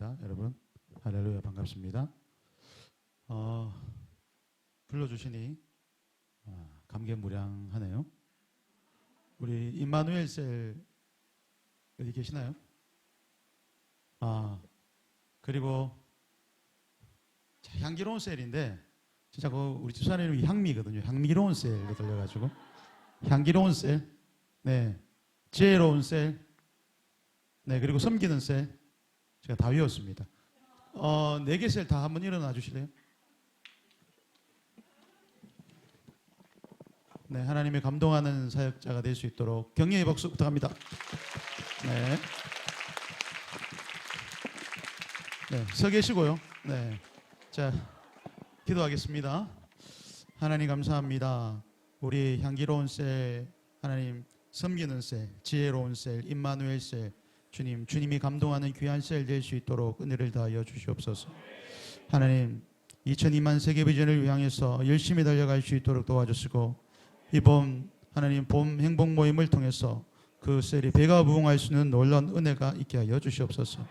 반갑습니다. 여러분 할렐루야 반갑습니다. 불러주시니 감개무량하네요. 우리 임마누엘 셀 어디 계시나요? 그리고 향기로운 셀인데 진짜 우리 집사람 이름이 향미거든요. 향미로운 셀로 들려가지고 향기로운 셀, 네, 지혜로운 셀, 네, 그리고 섬기는 셀 제가 다 외웠습니다. 4개 셀 다 한번 일어나 주실래요? 네, 하나님의 감동하는 사역자가 될 수 있도록 격려의 박수 부탁합니다. 네, 네, 서 계시고요. 네, 자, 기도하겠습니다. 하나님 감사합니다. 우리 향기로운 셀, 하나님 섬기는 셀, 지혜로운 셀, 임마누엘 셀, 주님이 감동하는 귀한 셀 될 수 있도록 은혜를 다하여 주시옵소서. 하나님 2002만 세계 비전을 향해서 열심히 달려갈 수 있도록 도와주시고 이번 하나님 봄 행복 모임을 통해서 그 셀이 배가 부흥할 수 있는 놀라운 은혜가 있게 하여 주시옵소서.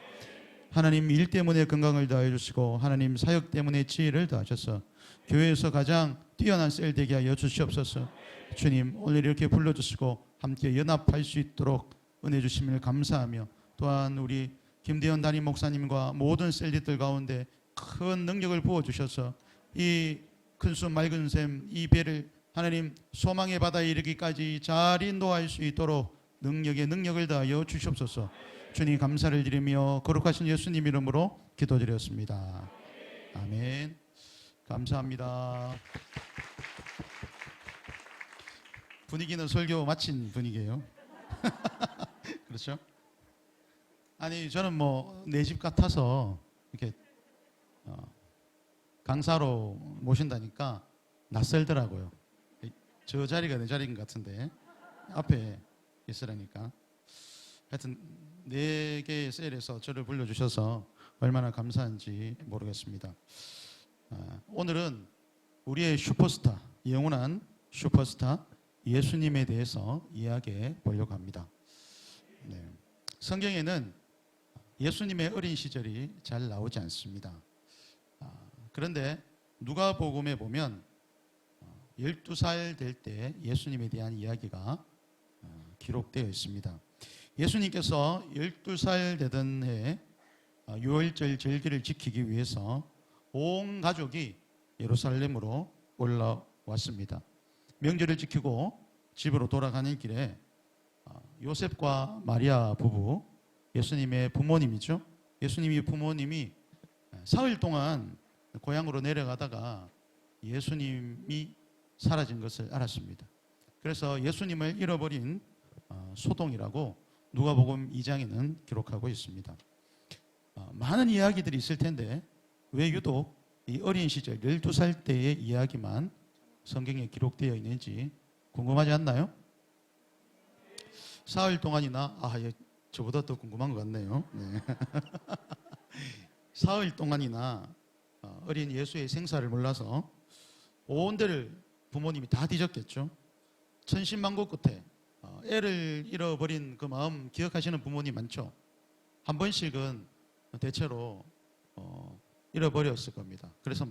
하나님 일 때문에 건강을 다해 주시고 하나님 사역 때문에 지혜를 다하셔서 교회에서 가장 뛰어난 셀 되게 하여 주시옵소서. 주님 오늘 이렇게 불러주시고 함께 연합할 수 있도록 은혜 주심을 감사하며 또한 우리 김대현 담임 목사님과 모든 셀리들 가운데 큰 능력을 부어주셔서 이 큰수 맑은 샘 이 배를 하나님 소망의 바다에 이르기까지 잘 인도할 수 있도록 능력을 다하여 주시옵소서. 주님 감사를 드리며 거룩하신 예수님 이름으로 기도드렸습니다. 아멘. 감사합니다. 분위기는 설교 마친 분위기예요. 그렇죠? 아니 저는 내 집 같아서 이렇게 강사로 모신다니까 낯설더라고요. 저 자리가 내 자리인 것 같은데 앞에 있으라니까. 하여튼 4개의 셀에서 저를 불러주셔서 얼마나 감사한지 모르겠습니다. 오늘은 우리의 슈퍼스타, 영원한 슈퍼스타 예수님에 대해서 이야기해 보려고 합니다. 네. 성경에는 예수님의 어린 시절이 잘 나오지 않습니다. 그런데 누가복음에 보면 12살 될 때 예수님에 대한 이야기가 기록되어 있습니다. 예수님께서 12살 되던 해에 유월절 절기를 지키기 위해서 온 가족이 예루살렘으로 올라왔습니다. 명절을 지키고 집으로 돌아가는 길에 요셉과 마리아 부부, 예수님의 부모님이죠. 예수님의 부모님이 사흘 동안 고향으로 내려가다가 예수님이 사라진 것을 알았습니다. 그래서 예수님을 잃어버린 소동이라고 누가복음 2장에는 기록하고 있습니다. 많은 이야기들이 있을 텐데 왜 유독 이 어린 시절 12살 때의 이야기만 성경에 기록되어 있는지 궁금하지 않나요? 사흘 동안이나 저보다 더 궁금한 것 같네요. 네. 사흘 동안이나 어린 예수의 생사를 몰라서 온 데를 부모님이 다 뒤졌겠죠. 천신만고 끝에 애를 잃어버린 그 마음 기억하시는 부모님 많죠. 한 번씩은 대체로 잃어버렸을 겁니다. 그래서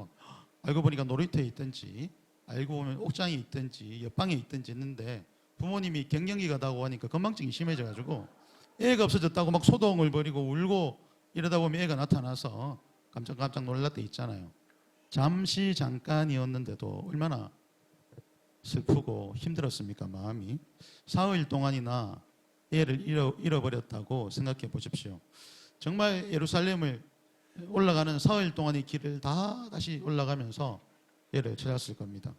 알고 보니까 놀이터에 있든지 알고 보면 옥장에 있든지 옆방에 있든지 했는데 부모님이 갱년기 가다고 하니까 건망증이 심해져가지고 애가 없어졌다고 막 소동을 벌이고 울고 이러다 보면 애가 나타나서 깜짝 놀랄 때 있잖아요. 잠깐이었는데도 얼마나 슬프고 힘들었습니까, 마음이. 사흘 동안이나 애를 잃어버렸다고 생각해 보십시오. 정말 예루살렘을 올라가는 사흘 동안의 길을 다시 올라가면서 애를 찾았을 겁니다.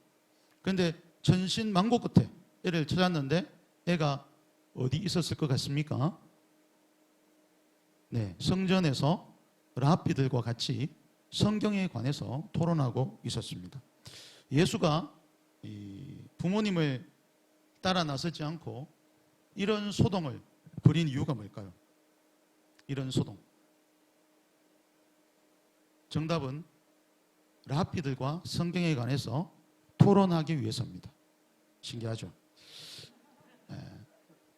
그런데 천신만고 끝에 애를 찾았는데 애가 어디 있었을 것 같습니까? 네, 성전에서 랍비들과 같이 성경에 관해서 토론하고 있었습니다. 예수가 부모님을 따라 나서지 않고 이런 소동을 벌인 이유가 뭘까요? 이런 소동. 정답은 랍비들과 성경에 관해서 토론하기 위해서입니다. 신기하죠?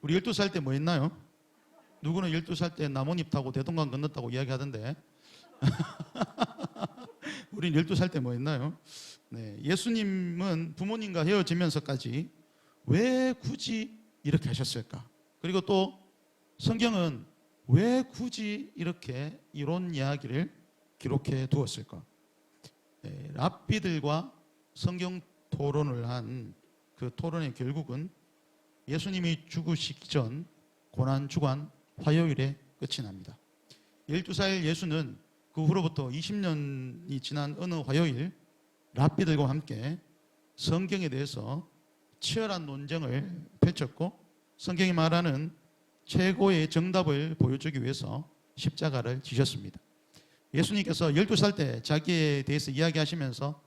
우리 12살 때 뭐 했나요? 누구는 12살 때 나뭇잎 타고 대동강 건넜다고 이야기하던데 우린 12살 때 뭐 했나요? 네, 예수님은 부모님과 헤어지면서까지 왜 굳이 이렇게 하셨을까? 그리고 또 성경은 왜 굳이 이렇게 이론 이야기를 기록해 두었을까? 네, 랍비들과 성경 토론을 한 그 토론의 결국은 예수님이 죽으시기 전 고난주간 화요일에 끝이 납니다. 12살 예수는 그 후로부터 20년이 지난 어느 화요일 랍비들과 함께 성경에 대해서 치열한 논쟁을 펼쳤고 성경이 말하는 최고의 정답을 보여주기 위해서 십자가를 지셨습니다. 예수님께서 12살 때 자기에 대해서 이야기하시면서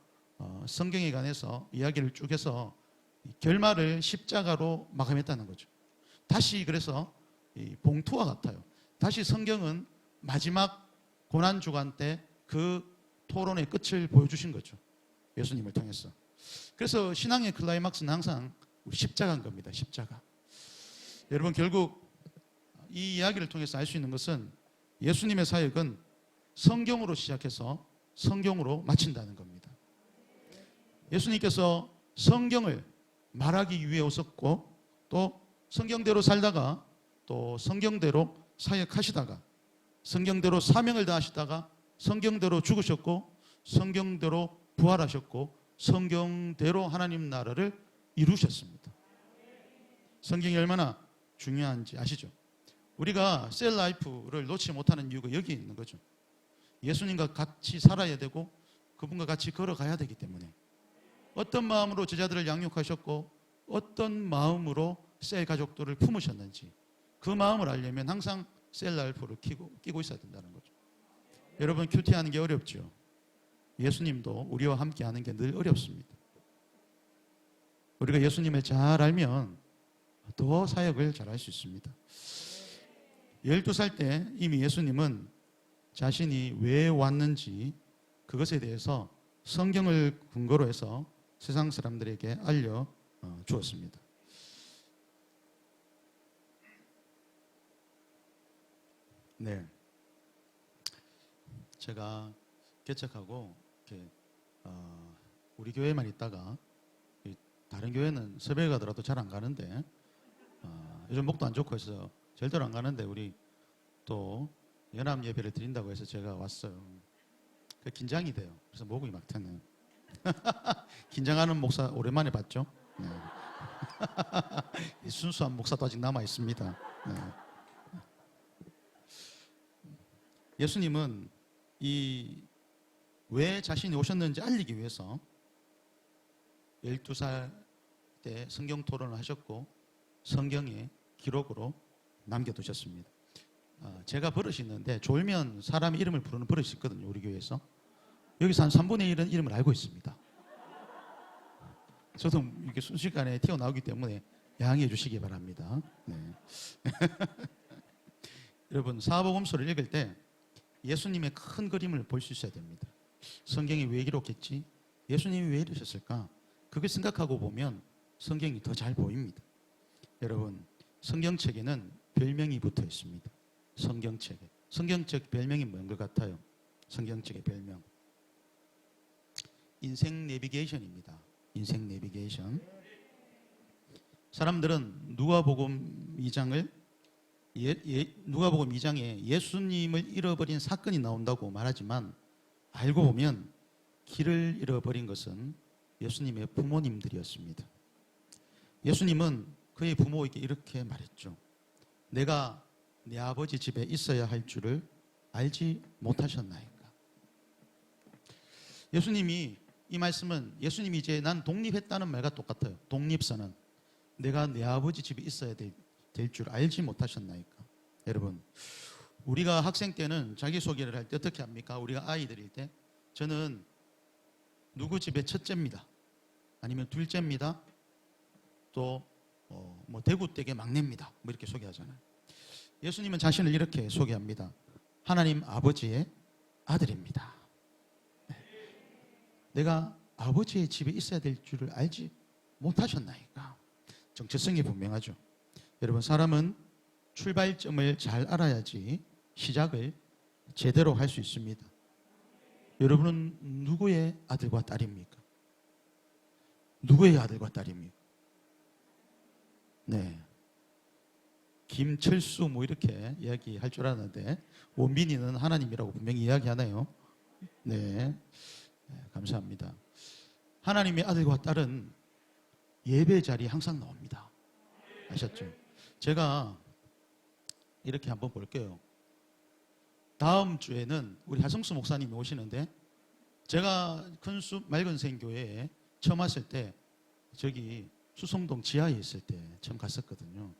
성경에 관해서 이야기를 쭉 해서 결말을 십자가로 마감했다는 거죠. 다시 그래서 봉투와 같아요. 다시 성경은 마지막 고난주간 때 그 토론의 끝을 보여주신 거죠. 예수님을 통해서. 그래서 신앙의 클라이막스는 항상 십자가인 겁니다. 십자가. 여러분 결국 이 이야기를 통해서 알 수 있는 것은 예수님의 사역은 성경으로 시작해서 성경으로 마친다는 겁니다. 예수님께서 성경을 말하기 위해 오셨고 또 성경대로 살다가 또 성경대로 사역하시다가 성경대로 사명을 다하시다가 성경대로 죽으셨고 성경대로 부활하셨고 성경대로 하나님 나라를 이루셨습니다. 성경이 얼마나 중요한지 아시죠? 우리가 셀 라이프를 놓지 못하는 이유가 여기 있는 거죠. 예수님과 같이 살아야 되고 그분과 같이 걸어가야 되기 때문에 어떤 마음으로 제자들을 양육하셨고 어떤 마음으로 셀 가족들을 품으셨는지 그 마음을 알려면 항상 셀 라이프를 끼고 있어야 된다는 거죠. 여러분 큐티하는 게 어렵죠. 예수님도 우리와 함께 하는 게 늘 어렵습니다. 우리가 예수님을 잘 알면 더 사역을 잘 할 수 있습니다. 12살 때 이미 예수님은 자신이 왜 왔는지 그것에 대해서 성경을 근거로 해서 세상 사람들에게 알려 주었습니다. 네, 제가 개척하고 이렇게 우리 교회만 있다가 다른 교회는 새벽에 가더라도 잘 안 가는데 요즘 목도 안 좋고 해서 절대로 안 가는데 우리 또 연합 예배를 드린다고 해서 제가 왔어요. 긴장이 돼요. 그래서 목이 막 트네요. 긴장하는 목사 오랜만에 봤죠? 네. 순수한 목사도 아직 남아 있습니다. 네. 예수님은 왜 자신이 오셨는지 알리기 위해서 12살 때 성경 토론을 하셨고 성경의 기록으로 남겨두셨습니다. 제가 버릇이 있는데 졸면 사람의 이름을 부르는 버릇이 있거든요. 우리 교회에서. 여기서 한 3분의 1은 이름을 알고 있습니다. 저도 이렇게 순식간에 튀어나오기 때문에 양해해 주시기 바랍니다. 네. 여러분 사복음서를 읽을 때 예수님의 큰 그림을 볼 수 있어야 됩니다. 성경이 왜 기록했지? 예수님이 왜 이러셨을까? 그걸 생각하고 보면 성경이 더 잘 보입니다. 여러분 성경책에는 별명이 붙어 있습니다. 성경책에. 성경책 별명이 뭔 것 같아요? 성경책의 별명 인생 내비게이션입니다. 인생 내비게이션. 사람들은 누가복음 2장을 누가복음 2장에 예수님을 잃어버린 사건이 나온다고 말하지만 알고 보면 길을 잃어버린 것은 예수님의 부모님들이었습니다. 예수님은 그의 부모에게 이렇게 말했죠. 내가 내 아버지 집에 있어야 할 줄을 알지 못하셨나이까. 예수님이 이 말씀은 예수님이 이제 난 독립했다는 말과 똑같아요. 독립선언. 내가 내 아버지 집에 있어야 될 줄 알지 못하셨나이까. 여러분 우리가 학생 때는 자기소개를 할 때 어떻게 합니까? 우리가 아이들일 때 저는 누구 집의 첫째입니다. 아니면 둘째입니다. 또 뭐 대구댁의 막내입니다. 뭐 이렇게 소개하잖아요. 예수님은 자신을 이렇게 소개합니다. 하나님 아버지의 아들입니다. 네. 내가 아버지의 집에 있어야 될 줄을 알지 못하셨나이까. 정체성이 분명하죠. 여러분 사람은 출발점을 잘 알아야지 시작을 제대로 할 수 있습니다. 여러분은 누구의 아들과 딸입니까? 누구의 아들과 딸입니까? 네. 김철수 뭐 이렇게 이야기할 줄 알았는데 원빈이는 하나님이라고 분명히 이야기하네요. 네. 감사합니다. 하나님의 아들과 딸은 예배 자리에 항상 나옵니다. 아셨죠? 제가 이렇게 한번 볼게요. 다음 주에는 우리 하성수 목사님이 오시는데 제가 큰수 맑은생교회에 처음 왔을 때 저기 수성동 지하에 있을 때 처음 갔었거든요.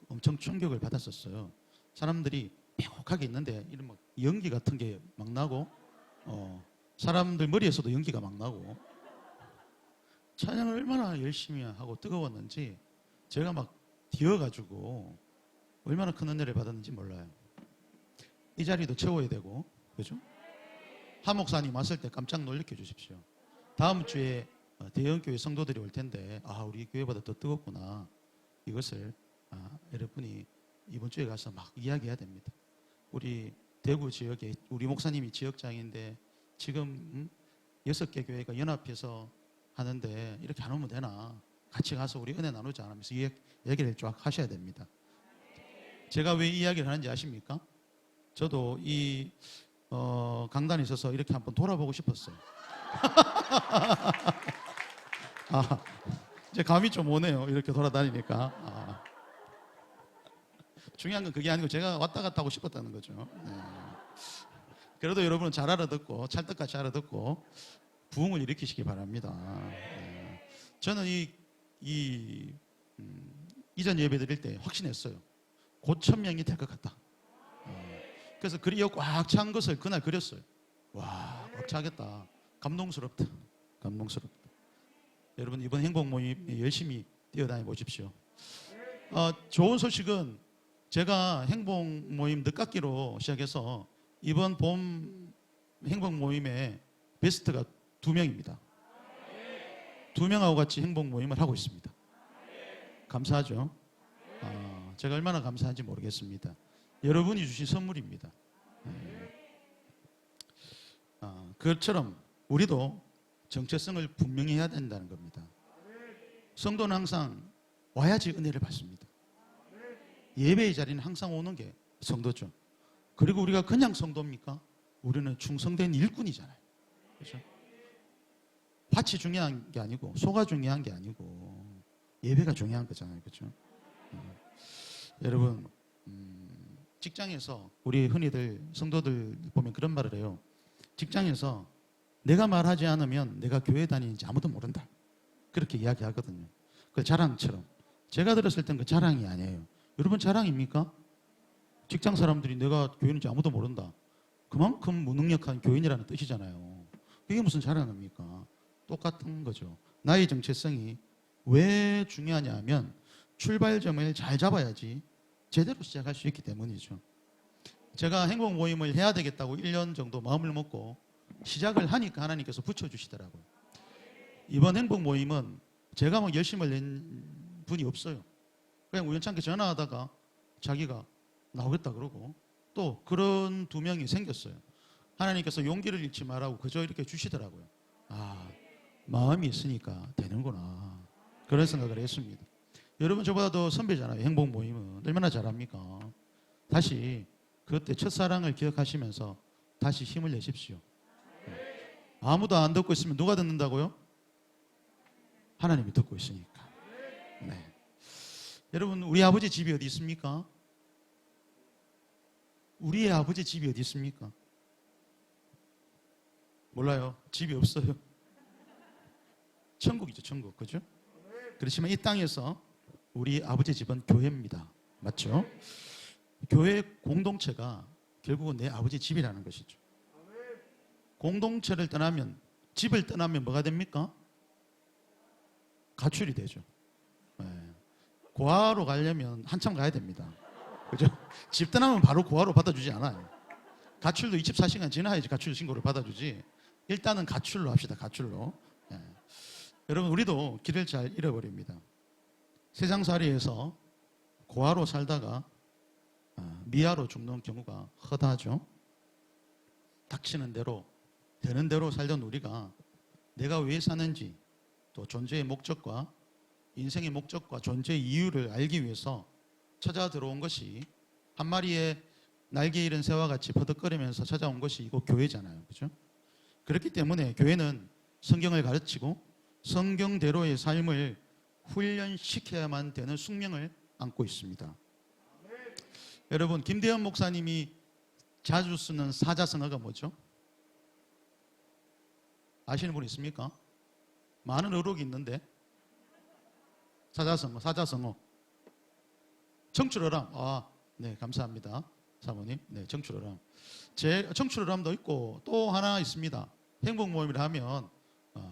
엄청 충격을 받았었어요. 사람들이 팽혹하게 있는데 이런 막 연기 같은 게 막 나고 사람들 머리에서도 연기가 막 나고 찬양을 얼마나 열심히 하고 뜨거웠는지 제가 막 뛰어가지고 얼마나 큰 은혜를 받았는지 몰라요. 이 자리도 채워야 되고, 그죠? 하 목사님 왔을 때 깜짝 놀래켜 주십시오. 다음 주에 대형교회 성도들이 올 텐데, 우리 교회보다 더 뜨겁구나. 이것을 여러분이 이번 주에 가서 막 이야기해야 됩니다. 우리 대구 지역에 우리 목사님이 지역장인데 지금 6개 교회가 연합해서 하는데 이렇게 안 오면 되나? 같이 가서 우리 은혜 나누자 하면서 얘기를 쫙 하셔야 됩니다. 제가 왜 이 이야기를 하는지 아십니까? 저도 이 강단에 있어서 이렇게 한번 돌아보고 싶었어요. 이제 감이 좀 오네요. 이렇게 돌아다니니까. 중요한 건 그게 아니고 제가 왔다 갔다 하고 싶었다는 거죠. 네. 그래도 여러분은 잘 알아듣고 찰떡같이 알아듣고 부흥을 일으키시기 바랍니다. 네. 저는 이전 예배 드릴 때 확신했어요. 곧 1000명이 될 것 같다. 그래서 그리어 꽉 찬 것을 그날 그렸어요. 와, 꽉 차겠다. 감동스럽다. 감동스럽다. 여러분 이번 행복 모임 열심히 뛰어다니 보십시오. 좋은 소식은 제가 행복 모임 늦깎이로 시작해서 이번 봄 행복 모임의 베스트가 2명입니다. 2명하고 같이 행복 모임을 하고 있습니다. 감사하죠? 제가 얼마나 감사한지 모르겠습니다. 여러분이 주신 선물입니다. 그것처럼 우리도 정체성을 분명히 해야 된다는 겁니다. 성도는 항상 와야지 은혜를 받습니다. 예배의 자리는 항상 오는 게 성도죠. 그리고 우리가 그냥 성도입니까? 우리는 충성된 일꾼이잖아요. 그렇죠? 밭이 중요한 게 아니고 소가 중요한 게 아니고 예배가 중요한 거잖아요. 그렇죠? 여러분 직장에서 우리 흔히들 성도들 보면 그런 말을 해요. 직장에서 내가 말하지 않으면 내가 교회 다니는지 아무도 모른다. 그렇게 이야기하거든요. 그 자랑처럼. 제가 들었을 땐 그 자랑이 아니에요. 여러분 자랑입니까? 직장 사람들이 내가 교회인지 아무도 모른다. 그만큼 무능력한 교인이라는 뜻이잖아요. 이게 무슨 자랑입니까? 똑같은 거죠. 나의 정체성이 왜 중요하냐 하면 출발점을 잘 잡아야지 제대로 시작할 수 있기 때문이죠. 제가 행복 모임을 해야 되겠다고 1년 정도 마음을 먹고 시작을 하니까 하나님께서 붙여주시더라고요. 이번 행복 모임은 제가 막 열심을 낸 분이 없어요. 그냥 우연찮게 전화하다가 자기가 나오겠다 그러고 또 그런 2명이 생겼어요. 하나님께서 용기를 잃지 말라고 그저 이렇게 주시더라고요. 마음이 있으니까 되는구나. 그런 생각을 했습니다. 여러분 저보다 더 선배잖아요. 행복 모임은 얼마나 잘합니까? 다시 그때 첫사랑을 기억하시면서 다시 힘을 내십시오. 아무도 안 듣고 있으면 누가 듣는다고요? 하나님이 듣고 있으니까. 네. 여러분 우리 아버지 집이 어디 있습니까? 우리의 아버지 집이 어디 있습니까? 몰라요. 집이 없어요. 천국이죠, 천국. 그죠? 그렇지만 이 땅에서 우리 아버지 집은 교회입니다. 맞죠? 교회 공동체가 결국은 내 아버지 집이라는 것이죠. 공동체를 떠나면, 집을 떠나면 뭐가 됩니까? 가출이 되죠. 네. 고아로 가려면 한참 가야 됩니다. 그죠? 집 떠나면 바로 고아로 받아주지 않아요. 가출도 24시간 지나야지 가출 신고를 받아주지. 일단은 가출로 합시다. 가출로. 네. 여러분 우리도 길을 잘 잃어버립니다. 세상살이에서 고아로 살다가 미아로 죽는 경우가 허다하죠. 닥치는 대로 되는 대로 살던 우리가 내가 왜 사는지, 또 존재의 목적과 인생의 목적과 존재의 이유를 알기 위해서 찾아 들어온 것이, 한 마리의 날개 잃은 새와 같이 퍼득거리면서 찾아온 것이 이곳 교회잖아요. 그죠? 그렇기 때문에 교회는 성경을 가르치고 성경대로의 삶을 훈련시켜야만 되는 숙명을 안고 있습니다. 여러분, 김대현 목사님이 자주 쓰는 사자성어가 뭐죠? 아시는 분 있습니까? 많은 어록이 있는데 사자성어. 청출어람. 네, 감사합니다, 사모님. 네, 청출어람. 청출어람도 있고 또 하나 있습니다. 행복 모임을 하면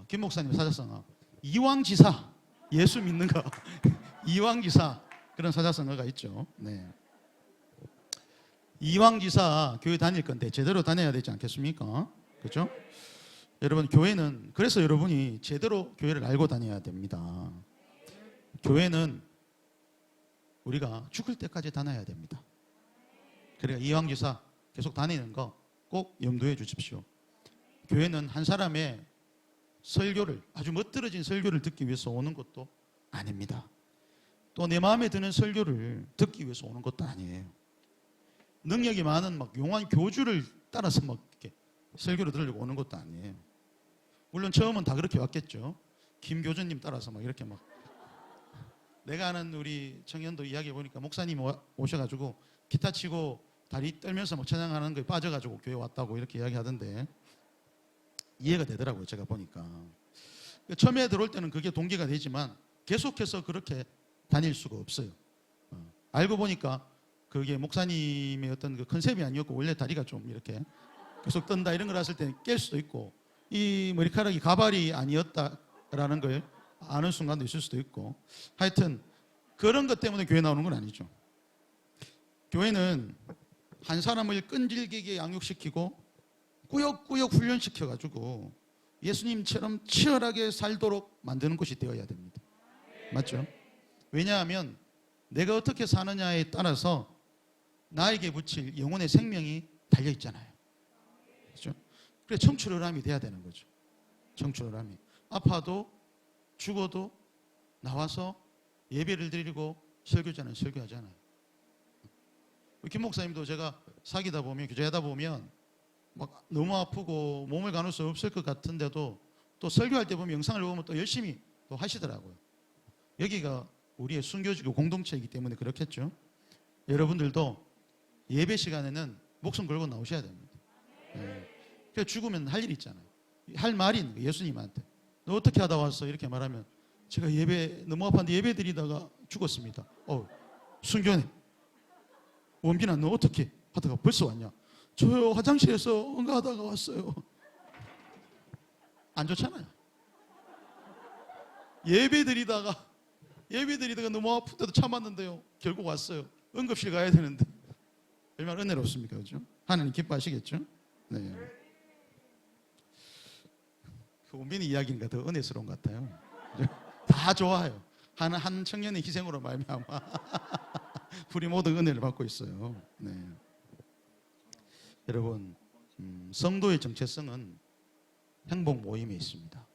김 목사님 사자성어 이왕지사, 예수 믿는 거 이왕지사, 그런 사자성어가 있죠. 네. 이왕지사 교회 다닐 건데 제대로 다녀야 되지 않겠습니까? 그렇죠? 여러분, 교회는, 그래서 여러분이 제대로 교회를 알고 다녀야 됩니다. 교회는 우리가 죽을 때까지 다녀야 됩니다. 그러니까 이왕지사 계속 다니는 거 꼭 염두해 주십시오. 교회는 한 사람의 설교를, 아주 멋들어진 설교를 듣기 위해서 오는 것도 아닙니다. 또 내 마음에 드는 설교를 듣기 위해서 오는 것도 아니에요. 능력이 많은 막 용한 교주를 따라서 막 이렇게 설교를 들으려고 오는 것도 아니에요. 물론 처음은 다 그렇게 왔겠죠. 김 교주님 따라서 막 이렇게 막. 내가 아는 우리 청년도 이야기해 보니까 목사님 오셔가지고 기타 치고 다리 떨면서 막 찬양하는 거에 빠져가지고 교회 왔다고 이렇게 이야기하던데, 이해가 되더라고요, 제가 보니까. 처음에 들어올 때는 그게 동기가 되지만 계속해서 그렇게 다닐 수가 없어요. 알고 보니까 그게 목사님의 어떤 그 컨셉이 아니었고 원래 다리가 좀 이렇게 계속 떤다 이런 걸 했을 때 깰 수도 있고, 이 머리카락이 가발이 아니었다라는 걸 아는 순간도 있을 수도 있고, 하여튼 그런 것 때문에 교회 나오는 건 아니죠. 교회는 한 사람을 끈질기게 양육시키고 꾸역꾸역 훈련시켜가지고 예수님처럼 치열하게 살도록 만드는 곳이 되어야 됩니다. 맞죠? 왜냐하면 내가 어떻게 사느냐에 따라서 나에게 붙일 영혼의 생명이 달려있잖아요. 그렇죠? 그래서 청출어람이 돼야 되는 거죠. 청출어람이. 아파도 죽어도 나와서 예배를 드리고 설교자는 설교하잖아요. 김 목사님도 제가 사귀다 보면, 교제하다 보면 막 너무 아프고 몸을 가눌 수 없을 것 같은데도 또 설교할 때 보면 영상을 보면 또 열심히 또 하시더라고요. 여기가 우리의 순교지고 공동체이기 때문에 그렇겠죠. 여러분들도 예배 시간에는 목숨 걸고 나오셔야 됩니다. 네. 그래서 죽으면 할 일 있잖아요. 할 말이 있는 거예요, 예수님한테. 너 어떻게 하다 왔어? 이렇게 말하면 제가 예배 너무 아팠는데 예배 드리다가 죽었습니다. 순교네. 원빈아, 너 어떻게 하다가 벌써 왔냐? 저요, 화장실에서 응가하다가 왔어요. 안 좋잖아요. 예배 드리다가 너무 아픈데도 참았는데요, 결국 왔어요. 응급실 가야 되는데 얼마나 은혜롭습니까? 그렇죠? 하나님 기뻐하시겠죠? 네. 그 원빈이 이야기니까 더 은혜스러운 것 같아요. 다 좋아요. 한 청년의 희생으로 말미암아 우리 모두 은혜를 받고 있어요. 네. 여러분, 성도의 정체성은 행복 모임에 있습니다.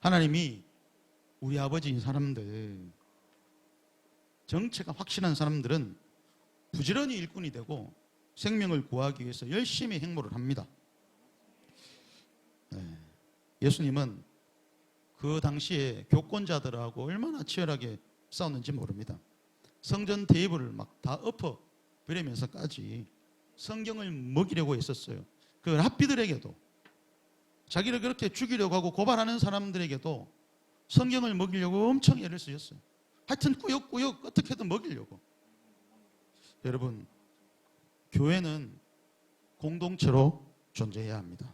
하나님이 우리 아버지인 사람들, 정체가 확실한 사람들은 부지런히 일꾼이 되고 생명을 구하기 위해서 열심히 행보를 합니다. 네. 예수님은 그 당시에 교권자들하고 얼마나 치열하게 싸웠는지 모릅니다. 성전 테이블을 막 다 엎어 버리면서까지 성경을 먹이려고 했었어요. 그 랍비들에게도, 자기를 그렇게 죽이려고 하고 고발하는 사람들에게도 성경을 먹이려고 엄청 애를 쓰였어요. 하여튼 꾸역꾸역 어떻게든 먹이려고. 여러분, 교회는 공동체로 존재해야 합니다.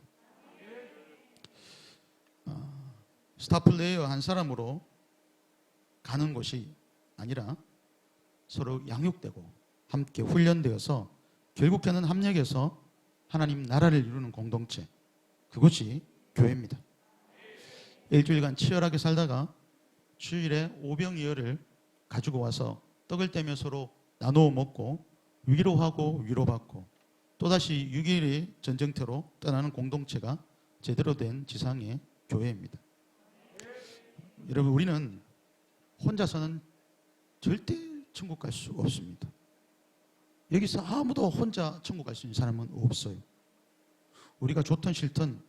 스타플레이어 한 사람으로 가는 곳이 아니라 서로 양육되고 함께 훈련되어서 결국에는 합력해서 하나님 나라를 이루는 공동체, 그것이 교회입니다. 일주일간 치열하게 살다가 주일에 오병이어를 가지고 와서 떡을 떼며 서로 나누어 먹고 위로하고 위로받고 또다시 6.12 전쟁터로 떠나는 공동체가 제대로 된 지상의 교회입니다. 여러분, 우리는 혼자서는 절대 천국 갈 수 없습니다. 여기서 아무도 혼자 천국 갈 수 있는 사람은 없어요. 우리가 좋든 싫든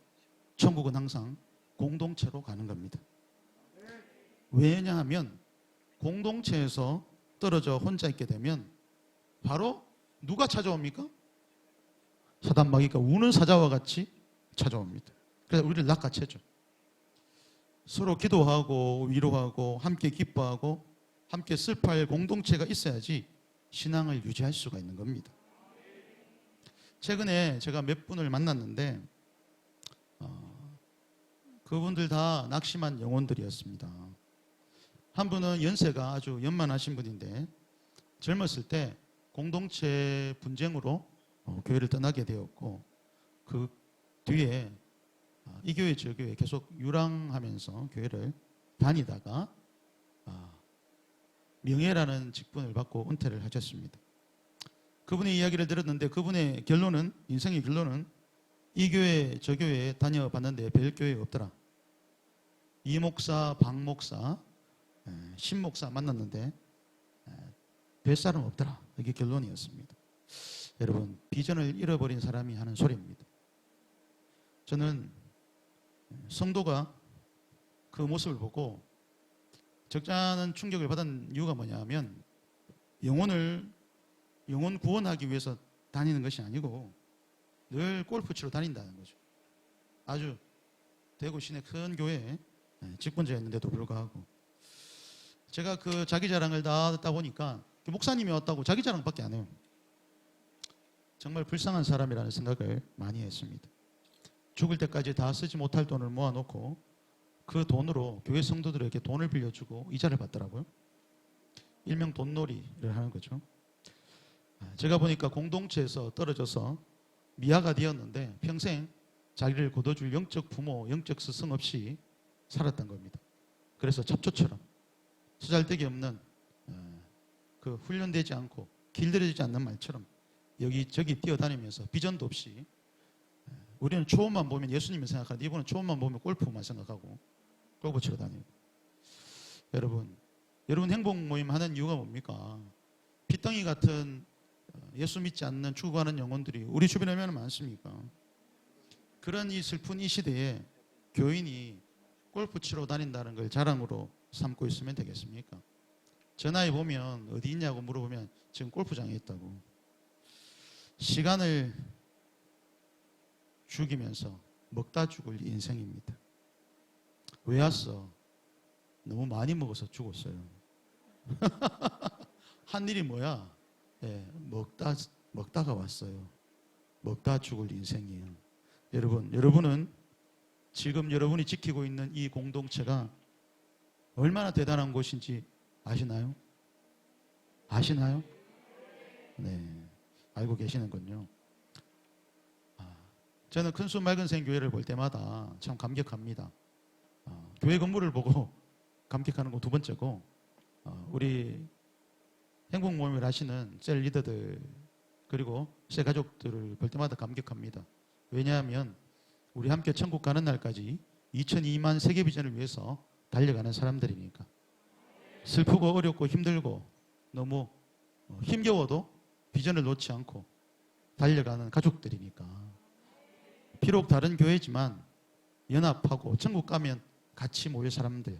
천국은 항상 공동체로 가는 겁니다. 왜냐하면 공동체에서 떨어져 혼자 있게 되면 바로 누가 찾아옵니까? 사단 마귀가 우는 사자와 같이 찾아옵니다. 그래서 우리를 낚아채죠. 서로 기도하고 위로하고 함께 기뻐하고 함께 슬퍼할 공동체가 있어야지 신앙을 유지할 수가 있는 겁니다. 최근에 제가 몇 분을 만났는데 그분들 다 낙심한 영혼들이었습니다. 한 분은 연세가 아주 연만하신 분인데 젊었을 때 공동체 분쟁으로 교회를 떠나게 되었고 그 뒤에 이 교회 저 교회 계속 유랑하면서 교회를 다니다가 명예라는 직분을 받고 은퇴를 하셨습니다. 그분의 이야기를 들었는데 그분의 결론은, 인생의 결론은 이 교회 저 교회에 다녀봤는데 별 교회 없더라. 이 목사, 박 목사, 신 목사 만났는데 별 사람 없더라. 이게 결론이었습니다. 여러분, 비전을 잃어버린 사람이 하는 소리입니다. 저는 성도가 그 모습을 보고 적잖은 충격을 받은 이유가 뭐냐면 영혼 구원하기 위해서 다니는 것이 아니고 늘 골프 치러 다닌다는 거죠. 아주 대구 시내 큰 교회에 직분자였는데도 불구하고 제가 그 자기 자랑을 다 듣다 보니까 목사님이 왔다고 자기 자랑밖에 안 해요. 정말 불쌍한 사람이라는 생각을 많이 했습니다. 죽을 때까지 다 쓰지 못할 돈을 모아놓고 그 돈으로 교회 성도들에게 돈을 빌려주고 이자를 받더라고요. 일명 돈놀이를 하는 거죠. 제가 보니까 공동체에서 떨어져서 미아가 되었는데 평생 자기를 거둬줄 영적 부모, 영적 스승 없이 살았던 겁니다. 그래서 잡초처럼 쓰잘데기 없는 그 훈련되지 않고 길들여지지 않는 말처럼 여기저기 뛰어다니면서 비전도 없이 우리는 초원만 보면 예수님을 생각하는데 이분은 초원만 보면 골프만 생각하고 골프 치러 다니고. 여러분 행복 모임 하는 이유가 뭡니까? 핏덩이 같은 예수 믿지 않는 죽어가는 영혼들이 우리 주변에 얼마나 많습니까? 그런 이 슬픈 이 시대에 교인이 골프 치러 다닌다는 걸 자랑으로 삼고 있으면 되겠습니까? 전화해 보면 어디 있냐고 물어보면 지금 골프장에 있다고. 시간을 죽이면서 먹다 죽을 인생입니다. 왜 왔어? 너무 많이 먹어서 죽었어요. 한 일이 뭐야? 먹다가 왔어요. 먹다 죽을 인생이에요. 여러분은 지금 여러분이 지키고 있는 이 공동체가 얼마나 대단한 곳인지 아시나요? 아시나요? 네, 알고 계시는군요. 저는 큰수 맑은생 교회를 볼 때마다 참 감격합니다. 교회 건물을 보고 감격하는 건 두 번째고, 우리 행복 모임을 하시는 셀 리더들 그리고 셀 가족들을 볼 때마다 감격합니다. 왜냐하면 우리 함께 천국 가는 날까지 2002만 세계 비전을 위해서 달려가는 사람들이니까. 슬프고 어렵고 힘들고 너무 힘겨워도 비전을 놓지 않고 달려가는 가족들이니까. 비록 다른 교회지만 연합하고 천국 가면 같이 모일 사람들,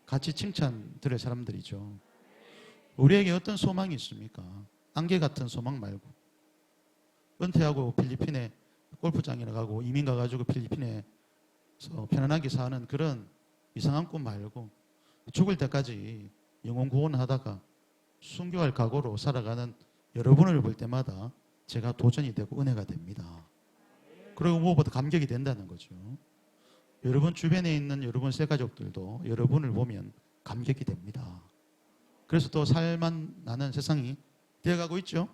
같이 칭찬 들을 사람들이죠. 우리에게 어떤 소망이 있습니까? 안개 같은 소망 말고, 은퇴하고 필리핀에 골프장이나 가고 이민 가가지고 필리핀에서 편안하게 사는 그런 이상한 꿈 말고, 죽을 때까지 영혼 구원하다가 순교할 각오로 살아가는 여러분을 볼 때마다 제가 도전이 되고 은혜가 됩니다. 그리고 무엇보다 감격이 된다는 거죠. 여러분 주변에 있는 여러분 새 가족들도 여러분을 보면 감격이 됩니다. 그래서 또 살만 나는 세상이 되어가고 있죠.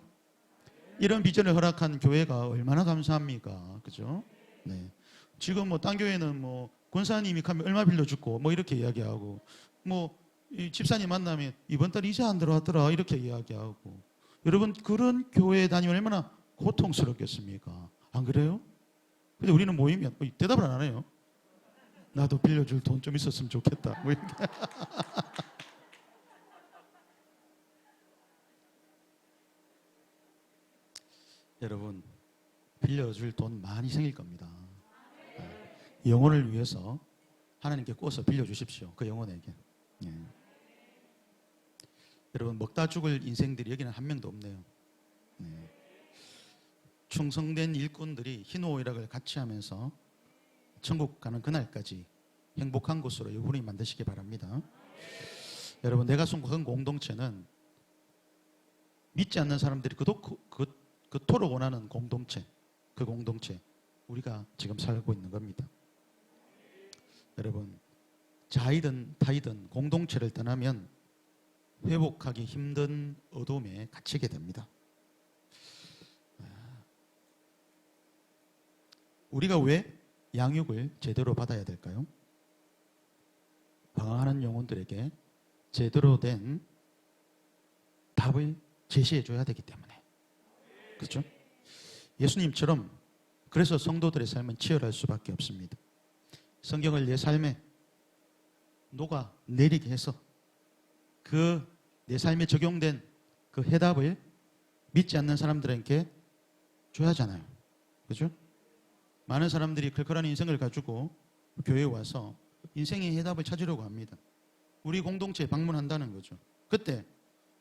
이런 비전을 허락한 교회가 얼마나 감사합니까? 그죠? 네. 지금 뭐 딴 교회는 뭐 권사님이 가면 얼마 빌려주고 뭐 이렇게 이야기하고, 뭐 이 집사님 만나면 이번 달 이자 안 들어왔더라 이렇게 이야기하고. 여러분 그런 교회 다니면 얼마나 고통스럽겠습니까? 안 그래요? 근데 우리는 모이면 대답을 안 하네요. 나도 빌려줄 돈 좀 있었으면 좋겠다. 뭐 이렇게. 여러분, 빌려줄 돈 많이 생길 겁니다. 영혼을 위해서 하나님께 꿔서 빌려주십시오. 그 영혼에게. 예. 여러분, 먹다 죽을 인생들이 여기는 한 명도 없네요. 네. 충성된 일꾼들이 희노애락을 같이 하면서 천국 가는 그날까지 행복한 곳으로 여러분이 만드시기 바랍니다. 여러분, 내가 속한 공동체는 믿지 않는 사람들이 그토록 원하는 공동체, 그 공동체 우리가 지금 살고 있는 겁니다. 여러분, 자이든 타이든 공동체를 떠나면 회복하기 힘든 어둠에 갇히게 됩니다. 우리가 왜 양육을 제대로 받아야 될까요? 방황하는 영혼들에게 제대로 된 답을 제시해 줘야 되기 때문에. 그렇죠? 예수님처럼 그래서 성도들의 삶은 치열할 수밖에 없습니다. 성경을 내 삶에 녹아내리게 해서 그 내 삶에 적용된 그 해답을 믿지 않는 사람들에게 줘야 하잖아요. 그렇죠? 많은 사람들이 걸걸한 인생을 가지고 교회에 와서 인생의 해답을 찾으려고 합니다. 우리 공동체에 방문한다는 거죠. 그때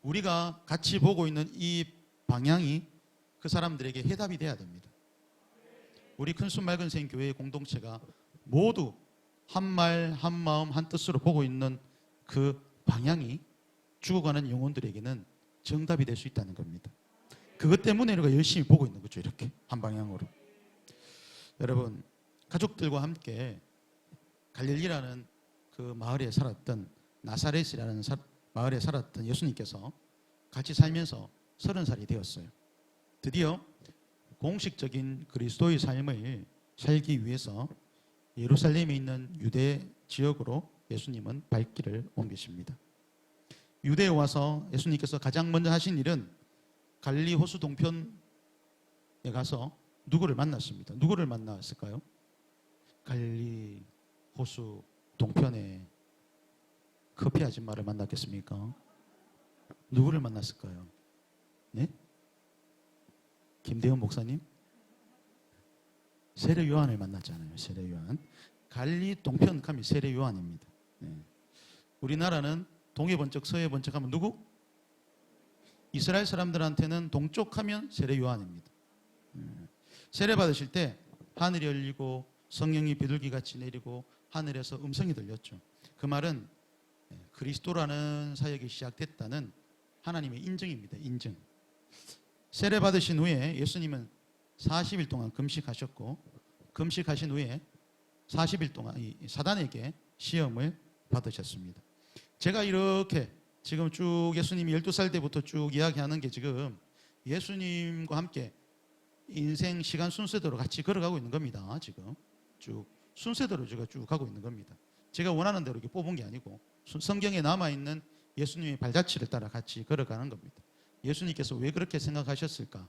우리가 같이 보고 있는 이 방향이 그 사람들에게 해답이 돼야 됩니다. 우리 큰순 맑은 생 교회의 공동체가 모두 한 말, 한 마음, 한 뜻으로 보고 있는 그 방향이 죽어가는 영혼들에게는 정답이 될 수 있다는 겁니다. 그것 때문에 우리가 열심히 보고 있는 거죠. 이렇게 한 방향으로. 여러분, 가족들과 함께 갈릴리라는 그 마을에 살았던 나사렛이라는 마을에 살았던 예수님께서 같이 살면서 30살이 되었어요. 드디어 공식적인 그리스도의 삶을 살기 위해서 예루살렘에 있는 유대 지역으로 예수님은 발길을 옮기십니다. 유대에 와서 예수님께서 가장 먼저 하신 일은 갈릴리 호수 동편에 가서 누구를 만났습니다. 누구를 만났을까요? 갈릴리 호수 동편에 커피 아줌마를 만났겠습니까? 누구를 만났을까요? 네? 김대현 목사님? 세례 요한을 만났잖아요. 세례 요한. 갈릴리 동편 가면 세례 요한입니다. 네. 우리나라는 동해 번쩍 서해 번쩍 하면 누구? 이스라엘 사람들한테는 동쪽 하면 세례 요한입니다. 세례 받으실 때 하늘이 열리고 성령이 비둘기같이 내리고 하늘에서 음성이 들렸죠. 그 말은 그리스도라는 사역이 시작됐다는 하나님의 인증입니다. 인증. 세례 받으신 후에 예수님은 40일 동안 금식하셨고, 금식하신 후에 40일 동안 이 사단에게 시험을 받으셨습니다. 제가 이렇게 지금 쭉 예수님이 12살 때부터 쭉 이야기하는 게 지금 예수님과 함께 인생 시간 순서대로 같이 걸어가고 있는 겁니다. 지금 쭉 순서대로 제가 쭉 가고 있는 겁니다. 제가 원하는 대로 이렇게 뽑은 게 아니고 성경에 남아있는 예수님의 발자취를 따라 같이 걸어가는 겁니다. 예수님께서 왜 그렇게 생각하셨을까를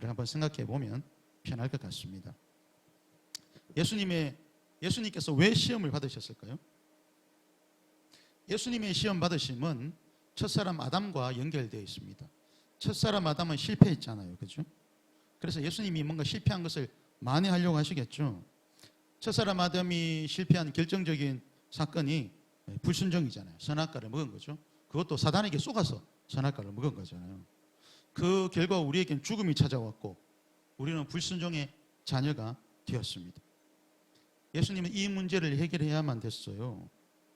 한번 생각해 보면 편할 것 같습니다. 예수님께서 왜 시험을 받으셨을까요? 예수님의 시험 받으심은 첫사람 아담과 연결되어 있습니다. 첫사람 아담은 실패했잖아요. 그죠? 그래서 예수님이 뭔가 실패한 것을 만회하려고 하시겠죠. 첫사람 아담이 실패한 결정적인 사건이 불순종이잖아요. 선악과를 먹은 거죠. 그것도 사단에게 속아서 선악과를 먹은 거잖아요. 그 결과 우리에겐 죽음이 찾아왔고 우리는 불순종의 자녀가 되었습니다. 예수님은 이 문제를 해결해야만 됐어요.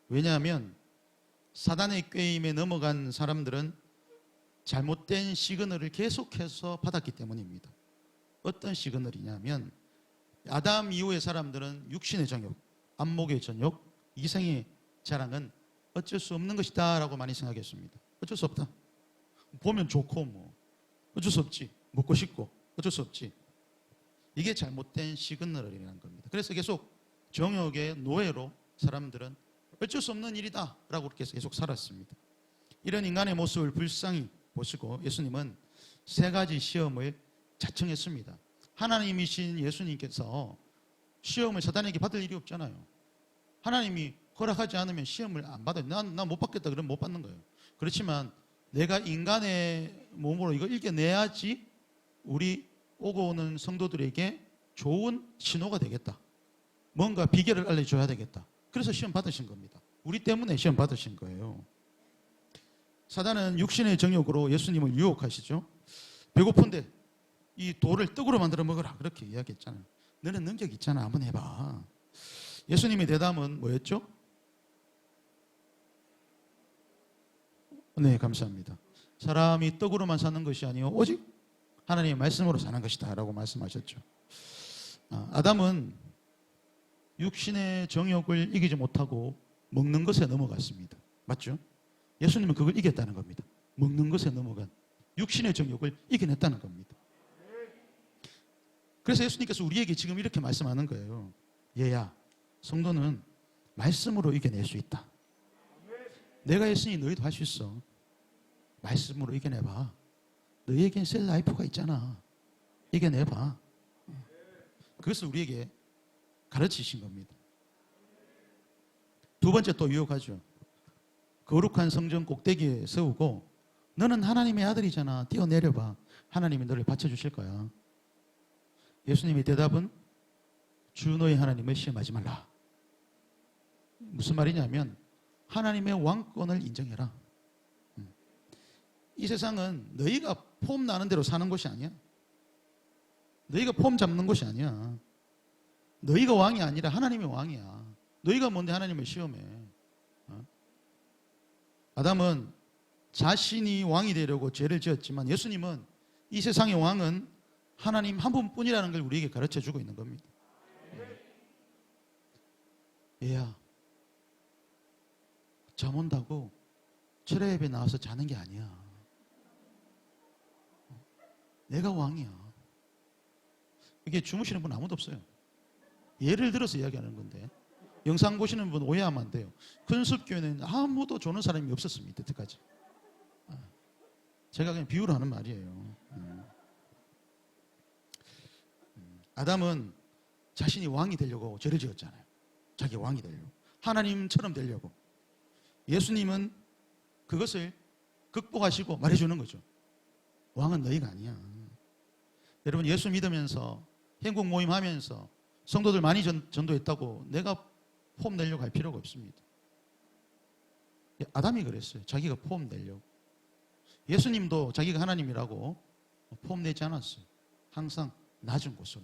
왜냐하면 사단의 꾀임에 넘어간 사람들은 잘못된 시그널을 계속해서 받았기 때문입니다. 어떤 시그널이냐면 아담 이후의 사람들은 육신의 정욕, 안목의 정욕, 이생의 자랑은 어쩔 수 없는 것이다 라고 많이 생각했습니다. 어쩔 수 없다. 보면 좋고 뭐 어쩔 수 없지. 먹고 싶고 어쩔 수 없지. 이게 잘못된 시그널이라는 겁니다. 그래서 계속 정욕의 노예로 사람들은 어쩔 수 없는 일이다 라고 그렇게 계속 살았습니다. 이런 인간의 모습을 불쌍히 보시고 예수님은 세 가지 시험을 자청했습니다. 하나님이신 예수님께서 시험을 사단에게 받을 일이 없잖아요. 하나님이 허락하지 않으면 시험을 안 받아요. 난 못 받겠다 그러면 못 받는 거예요. 그렇지만 내가 인간의 몸으로 이걸 이겨내야지 우리 오고 오는 성도들에게 좋은 신호가 되겠다. 뭔가 비결을 알려줘야 되겠다. 그래서 시험 받으신 겁니다. 우리 때문에 시험 받으신 거예요. 사단은 육신의 정욕으로 예수님을 유혹하시죠. 배고픈데 이 돌을 떡으로 만들어 먹으라 그렇게 이야기했잖아요. 너는 능력 있잖아. 한번 해봐. 예수님의 대답은 뭐였죠? 네, 감사합니다. 사람이 떡으로만 사는 것이 아니요 오직 하나님의 말씀으로 사는 것이다 라고 말씀하셨죠. 아담은 육신의 정욕을 이기지 못하고 먹는 것에 넘어갔습니다. 맞죠? 예수님은 그걸 이겼다는 겁니다. 먹는 것에 넘어간 육신의 정욕을 이겨냈다는 겁니다. 그래서 예수님께서 우리에게 지금 이렇게 말씀하는 거예요. 얘야, 성도는 말씀으로 이겨낼 수 있다. 내가 했으니 너희도 할 수 있어. 말씀으로 이겨내봐. 너희에겐 셀 라이프가 있잖아. 이겨내봐. 그것을 우리에게 가르치신 겁니다. 두 번째 또 유혹하죠. 거룩한 성전 꼭대기에 세우고 너는 하나님의 아들이잖아. 뛰어내려봐. 하나님이 너를 받쳐주실 거야. 예수님의 대답은 주 너희 하나님을 시험하지 말라. 무슨 말이냐면 하나님의 왕권을 인정해라. 이 세상은 너희가 폼 나는 대로 사는 것이 아니야. 너희가 폼 잡는 것이 아니야. 너희가 왕이 아니라 하나님이 왕이야. 너희가 뭔데 하나님을 시험해. 아담은 자신이 왕이 되려고 죄를 지었지만 예수님은 이 세상의 왕은 하나님 한 분뿐이라는 걸 우리에게 가르쳐주고 있는 겁니다. 얘야, 잠 온다고 철야 예배 나와서 자는 게 아니야. 내가 왕이야. 이게 주무시는 분 아무도 없어요. 예를 들어서 이야기하는 건데 영상 보시는 분 오해하면 안 돼요. 큰숲교회는 아무도 조는 사람이 없었습니다. 여태까지. 제가 그냥 비유로 하는 말이에요. 아담은 자신이 왕이 되려고 죄를 지었잖아요. 자기 왕이 되려고. 하나님처럼 되려고. 예수님은 그것을 극복하시고 말해주는 거죠. 왕은 너희가 아니야. 여러분 예수 믿으면서 행국 모임 하면서 성도들 많이 전도했다고 내가 폼 내려고 할 필요가 없습니다. 아담이 그랬어요. 자기가 폼 내려고. 예수님도 자기가 하나님이라고 폼 내지 않았어요. 항상 낮은 곳으로.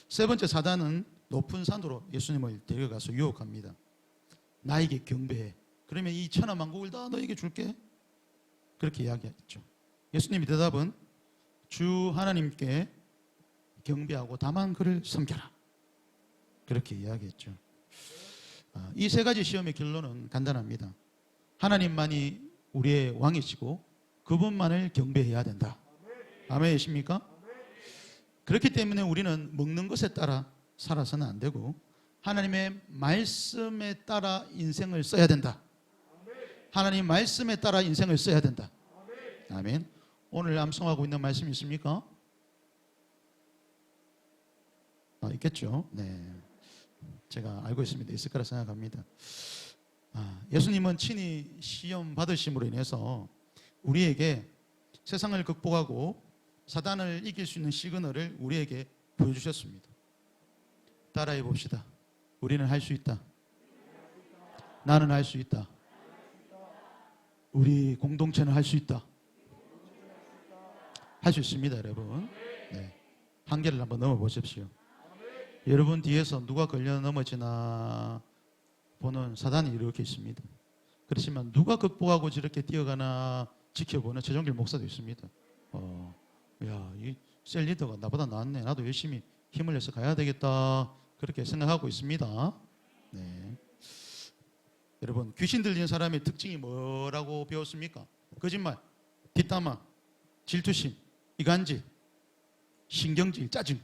세 번째 사단은 높은 산으로 예수님을 데려가서 유혹합니다. 나에게 경배해. 그러면 이 천하만국을 다 너에게 줄게. 그렇게 이야기했죠. 예수님의 대답은 주 하나님께 경배하고 다만 그를 섬겨라. 그렇게 이야기했죠. 이 세 가지 시험의 결론은 간단합니다. 하나님만이 우리의 왕이시고 그분만을 경배해야 된다. 아멘이십니까? 그렇기 때문에 우리는 먹는 것에 따라 살아서는 안 되고 하나님의 말씀에 따라 인생을 써야 된다. 하나님 말씀에 따라 인생을 써야 된다. 아멘. 오늘 암송하고 있는 말씀이 있습니까? 있겠죠. 네, 제가 알고 있습니다. 있을 거라 생각합니다. 예수님은 친히 시험 받으심으로 인해서 우리에게 세상을 극복하고 사단을 이길 수 있는 시그널을 우리에게 보여주셨습니다. 따라해 봅시다. 우리는 할 수 있다. 나는 할 수 있다. 우리 공동체는 할 수 있다. 할 수 있습니다, 여러분. 네. 한계를 한번 넘어보십시오. 여러분 뒤에서 누가 걸려 넘어지나 보는 사단이 이렇게 있습니다. 그렇지만 누가 극복하고 저렇게 뛰어가나 지켜보는 최종길 목사도 있습니다. 이 셀 리더가 나보다 낫네. 나도 열심히 힘을 내서 가야 되겠다. 그렇게 생각하고 있습니다. 네. 여러분 귀신 들린 사람의 특징이 뭐라고 배웠습니까? 거짓말, 뒷담화, 질투심, 이간질, 신경질, 짜증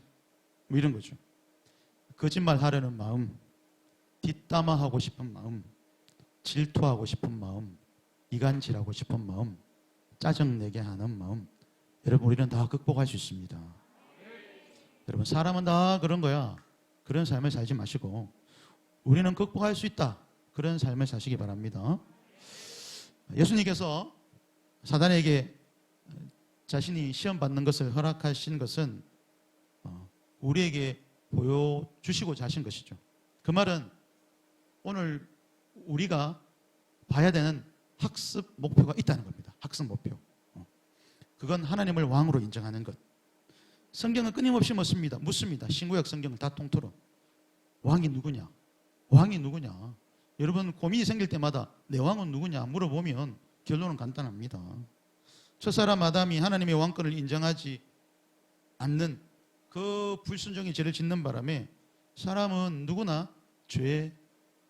뭐 이런 거죠. 거짓말하려는 마음, 뒷담화하고 싶은 마음, 질투하고 싶은 마음, 이간질하고 싶은 마음, 짜증내게 하는 마음. 여러분, 우리는 다 극복할 수 있습니다. 여러분, 사람은 다 그런 거야. 그런 삶을 살지 마시고 우리는 극복할 수 있다. 그런 삶을 사시기 바랍니다. 예수님께서 사단에게 자신이 시험 받는 것을 허락하신 것은 우리에게 보여주시고자 하신 것이죠. 그 말은 오늘 우리가 봐야 되는 학습 목표가 있다는 겁니다. 학습 목표. 그건 하나님을 왕으로 인정하는 것. 성경은 끊임없이 묻습니다. 신구약 성경을 다 통틀어. 왕이 누구냐? 왕이 누구냐? 여러분, 고민이 생길 때마다 내 왕은 누구냐 물어보면 결론은 간단합니다. 첫사람 아담이 하나님의 왕권을 인정하지 않는 그 불순종의 죄를 짓는 바람에 사람은 누구나 죄의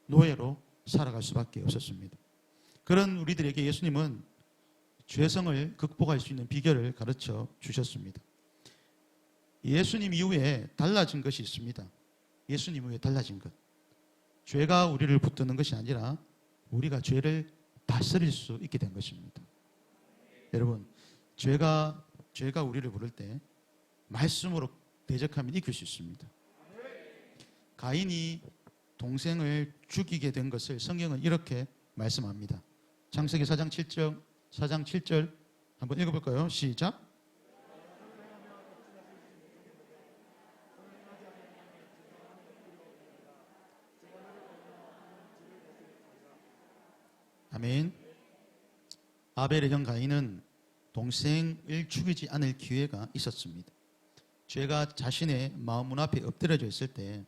노예로 살아갈 수밖에 없었습니다. 그런 우리들에게 예수님은 죄성을 극복할 수 있는 비결을 가르쳐 주셨습니다. 예수님 이후에 달라진 것이 있습니다. 예수님 이후에 달라진 것. 죄가 우리를 붙드는 것이 아니라 우리가 죄를 다스릴 수 있게 된 것입니다. 여러분, 죄가 우리를 부를 때 말씀으로 대적하면 이길 수 있습니다. 가인이 동생을 죽이게 된 것을 성경은 이렇게 말씀합니다. 창세기 4장 7절 한번 읽어볼까요? 시작. 아멘. 아벨의 형 가인은 동생을 죽이지 않을 기회가 있었습니다. 죄가 자신의 마음 문 앞에 엎드려져 있을 때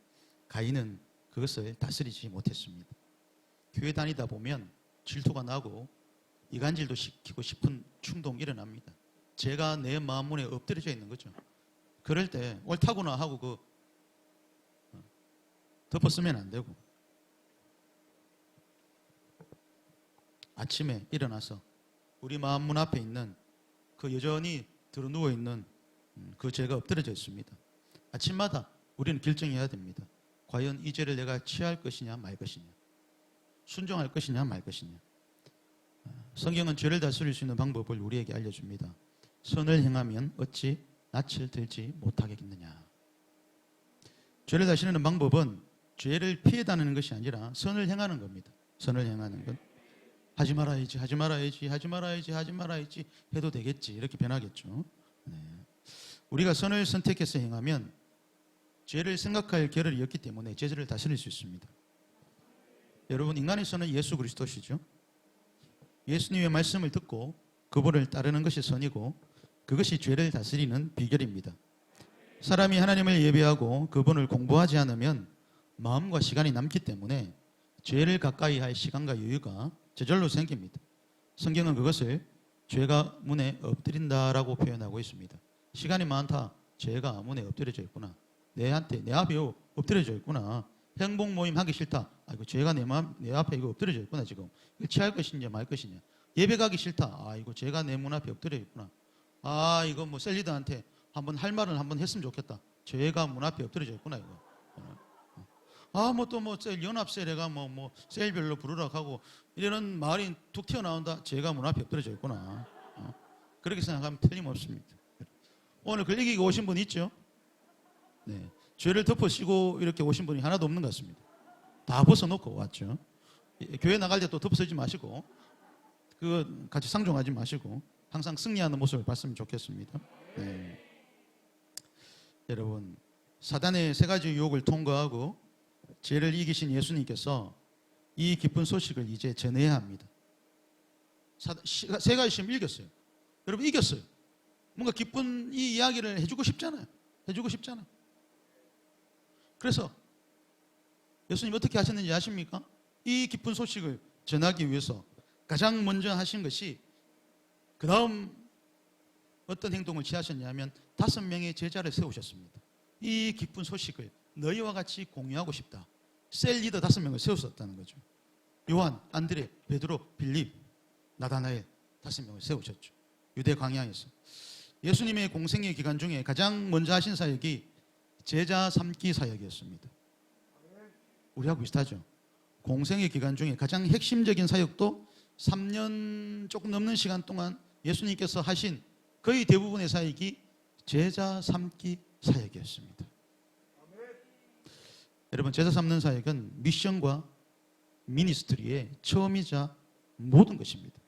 가인은 그것을 다스리지 못했습니다. 교회 다니다 보면 질투가 나고 이간질도 시키고 싶은 충동이 일어납니다. 죄가 내 마음 문에 엎드려져 있는 거죠. 그럴 때 옳다구나 하고 덮어쓰면 안 되고 아침에 일어나서 우리 마음 문 앞에 있는 그 여전히 드러누워 있는 그 죄가 엎드려져 있습니다. 아침마다 우리는 결정해야 됩니다. 과연 이 죄를 내가 취할 것이냐 말 것이냐, 순종할 것이냐 말 것이냐. 성경은 죄를 다스릴 수 있는 방법을 우리에게 알려줍니다. 선을 행하면 어찌 낯을 들지 못하겠느냐. 죄를 다스리는 방법은 죄를 피해 다니는 것이 아니라 선을 행하는 겁니다. 선을 행하는 것. 하지 말아야지, 하지 말아야지, 하지 말아야지, 하지 말아야지 해도 되겠지, 이렇게 변하겠죠. 네. 우리가 선을 선택해서 행하면 죄를 생각할 겨를이 없기 때문에 죄를 다스릴 수 있습니다. 여러분, 인간의 선은 예수 그리스도시죠. 예수님의 말씀을 듣고 그분을 따르는 것이 선이고 그것이 죄를 다스리는 비결입니다. 사람이 하나님을 예배하고 그분을 공부하지 않으면 마음과 시간이 남기 때문에 죄를 가까이 할 시간과 여유가 저절로 생깁니다. 성경은 그것을 죄가 문에 엎드린다라고 표현하고 있습니다. 시간이 많다. 죄가 문에 엎드려져 있구나. 내 앞에 엎드려져 있구나. 행복 모임 하기 싫다. 아이고, 죄가 내 앞에 이거 엎드려져 있구나. 지금 이거 취할 것이냐 말 것이냐. 예배 가기 싫다. 아이고, 죄가 내 문 앞에 엎드려 있구나. 아, 이거 뭐 셀리더한테 한번 할 말을 한번 했으면 좋겠다. 죄가 문 앞에 엎드려져 있구나 이거. 아, 뭐 또 연합세례가 셀별로 부르라고 하고 이런 말이 툭 튀어나온다. 죄가 문 앞에 엎드려져 있구나. 그렇게 생각하면 틀림없습니다. 오늘 걸리기 오신 분 있죠? 네. 죄를 덮어씌고 이렇게 오신 분이 하나도 없는 것 같습니다. 다 벗어놓고 왔죠. 교회 나갈 때 또 덮어쓰지 마시고 그 같이 상종하지 마시고 항상 승리하는 모습을 봤으면 좋겠습니다. 네. 여러분, 사단의 세 가지 유혹을 통과하고 죄를 이기신 예수님께서 이 기쁜 소식을 이제 전해야 합니다. 세 가지 시험 이겼어요. 여러분, 이겼어요. 뭔가 기쁜 이 이야기를 해주고 싶잖아요. 그래서 예수님 어떻게 하셨는지 아십니까? 이 기쁜 소식을 전하기 위해서 가장 먼저 하신 것이 그 다음 어떤 행동을 취하셨냐면 5명의 제자를 세우셨습니다. 이 기쁜 소식을 너희와 같이 공유하고 싶다. 셀 리더 5명을 세우셨다는 거죠. 요한, 안드레, 베드로, 빌립, 나다나엘 5명을 세우셨죠. 유대 광야에서. 예수님의 공생의 기간 중에 가장 먼저 하신 사역이 제자 삼기 사역이었습니다. 우리하고 비슷하죠. 공생의 기간 중에 가장 핵심적인 사역도 3년 조금 넘는 시간 동안 예수님께서 하신 거의 대부분의 사역이 제자 삼기 사역이었습니다. 여러분, 제자 삼는 사역은 미션과 미니스트리의 처음이자 모든 것입니다.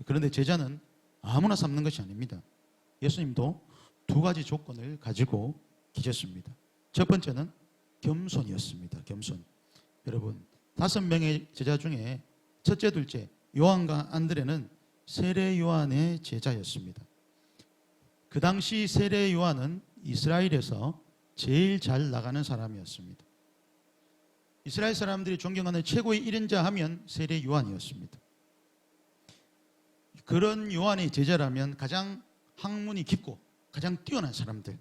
그런데 제자는 아무나 삼는 것이 아닙니다. 예수님도 두 가지 조건을 가지고 계셨습니다. 첫 번째는 겸손이었습니다. 겸손. 여러분, 5명의 제자 중에 첫째, 둘째 요한과 안드레는 세례 요한의 제자였습니다. 그 당시 세례 요한은 이스라엘에서 제일 잘 나가는 사람이었습니다. 이스라엘 사람들이 존경하는 최고의 1인자 하면 세례 요한이었습니다. 그런 요한의 제자라면 가장 학문이 깊고 가장 뛰어난 사람들,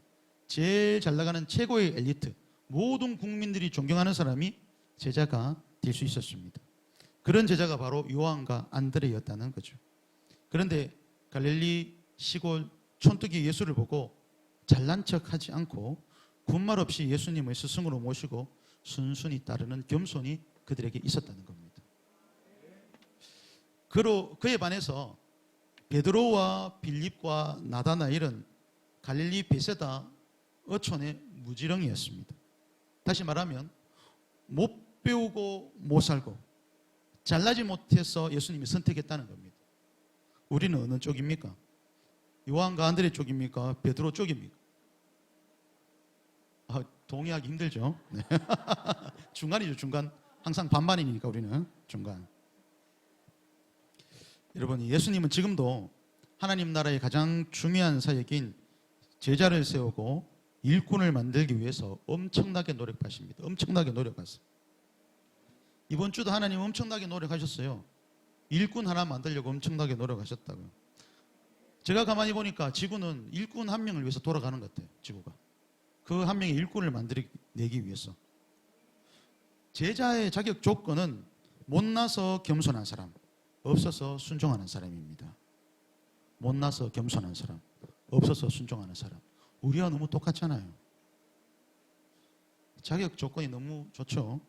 제일 잘 나가는 최고의 엘리트, 모든 국민들이 존경하는 사람이 제자가 될 수 있었습니다. 그런 제자가 바로 요한과 안드레였다는 거죠. 그런데 갈릴리 시골 촌뜨기 예수를 보고 잘난 척하지 않고 군말 없이 예수님을 스승으로 모시고 순순히 따르는 겸손이 그들에게 있었다는 겁니다. 그에 반해서 베드로와 빌립과 나다나엘은 갈릴리 베세다 어촌의 무지렁이였습니다. 다시 말하면 못 배우고 못 살고 잘나지 못해서 예수님이 선택했다는 겁니다. 우리는 어느 쪽입니까? 요한과 안드레 쪽입니까? 베드로 쪽입니까? 동의하기 힘들죠. 네. 중간이죠. 중간. 항상 반반이니까 우리는 중간. 여러분, 예수님은 지금도 하나님 나라의 가장 중요한 사역인 제자를 세우고 일꾼을 만들기 위해서 엄청나게 노력하십니다. 엄청나게 노력하세요. 이번 주도 하나님 엄청나게 노력하셨어요. 일꾼 하나 만들려고 엄청나게 노력하셨다고요. 제가 가만히 보니까 지구는 일꾼 한 명을 위해서 돌아가는 것 같아요. 지구가. 그 한 명의 일꾼을 만들어내기 위해서. 제자의 자격 조건은 못나서 겸손한 사람, 없어서 순종하는 사람입니다. 못나서 겸손한 사람, 없어서 순종하는 사람. 우리와 너무 똑같잖아요. 자격 조건이 너무 좋죠.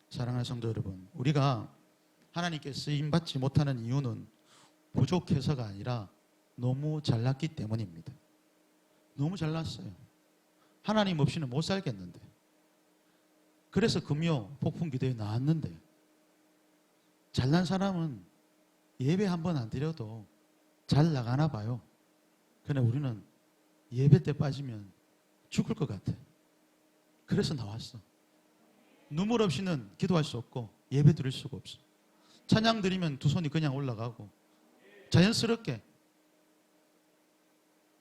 사랑하는 성도 여러분, 우리가 하나님께 쓰임받지 못하는 이유는 부족해서가 아니라 너무 잘났기 때문입니다. 너무 잘났어요. 하나님 없이는 못 살겠는데. 그래서 금요 폭풍기도에 나왔는데, 잘난 사람은 예배 한 번 안 드려도 잘 나가나 봐요. 그러나 우리는 예배 때 빠지면 죽을 것 같아. 그래서 나왔어. 눈물 없이는 기도할 수 없고 예배 드릴 수가 없어. 찬양 드리면 두 손이 그냥 올라가고 자연스럽게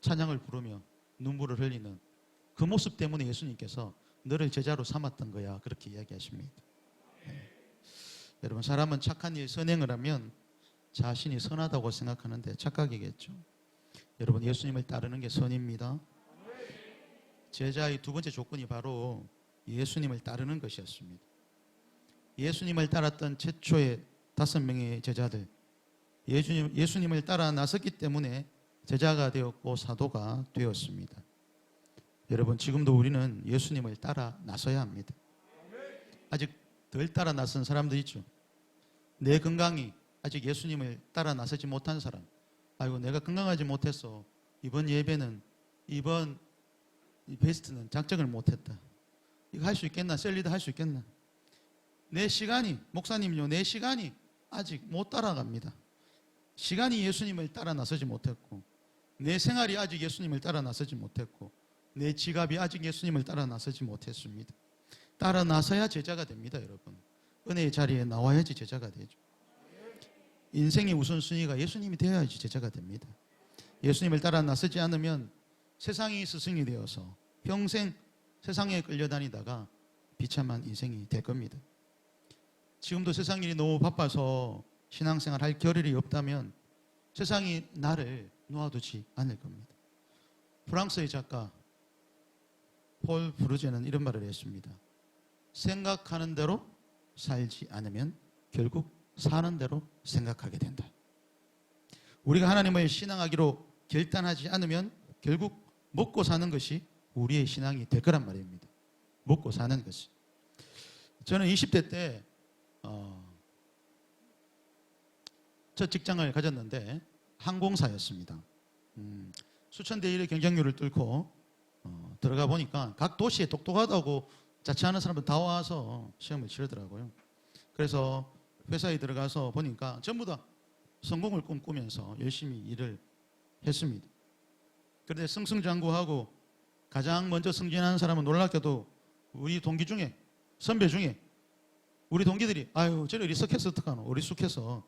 찬양을 부르며 눈물을 흘리는 그 모습 때문에 예수님께서 너를 제자로 삼았던 거야, 그렇게 이야기하십니다. 네. 여러분, 사람은 착한 일, 선행을 하면 자신이 선하다고 생각하는데 착각이겠죠. 여러분, 예수님을 따르는 게 선입니다. 제자의 두 번째 조건이 바로 예수님을 따르는 것이었습니다. 예수님을 따랐던 최초의 5명의 제자들, 예수님을 따라 나섰기 때문에 제자가 되었고 사도가 되었습니다. 여러분, 지금도 우리는 예수님을 따라 나서야 합니다. 아직 덜 따라 나선 사람들 있죠. 내 건강이 아직 예수님을 따라 나서지 못한 사람. 아이고, 내가 건강하지 못해서 이번 예배는, 이번 베스트는 작정을 못했다. 이거 할 수 있겠나? 셀리드 할 수 있겠나? 내 시간이, 목사님요, 내 시간이 아직 못 따라갑니다. 시간이 예수님을 따라 나서지 못했고, 내 생활이 아직 예수님을 따라 나서지 못했고, 내 지갑이 아직 예수님을 따라 나서지 못했습니다. 따라 나서야 제자가 됩니다, 여러분. 은혜의 자리에 나와야지 제자가 되죠. 인생의 우선순위가 예수님이 되어야지 제자가 됩니다. 예수님을 따라 나서지 않으면 세상이 스승이 되어서 평생 세상에 끌려다니다가 비참한 인생이 될 겁니다. 지금도 세상 일이 너무 바빠서 신앙생활 할 겨를이 없다면 세상이 나를 놓아두지 않을 겁니다. 프랑스의 작가 폴 브루제는 이런 말을 했습니다. 생각하는 대로 살지 않으면 결국 사는 대로 생각하게 된다. 우리가 하나님을 신앙하기로 결단하지 않으면 결국 먹고 사는 것이 우리의 신앙이 될 거란 말입니다. 먹고 사는 것이. 저는 20대 때 첫 직장을 가졌는데 항공사였습니다. 수천 대 1의 경쟁률을 뚫고 들어가 보니까 각 도시에 똑똑하다고 자처하는 사람들 다 와서 시험을 치르더라고요. 그래서 회사에 들어가서 보니까 전부 다 성공을 꿈꾸면서 열심히 일을 했습니다. 그런데 승승장구하고 가장 먼저 승진한 사람은 놀랍게도 우리 동기 중에, 선배 중에 우리 동기들이 아유 쟤는 어리석해서 어떡하노, 어리숙해서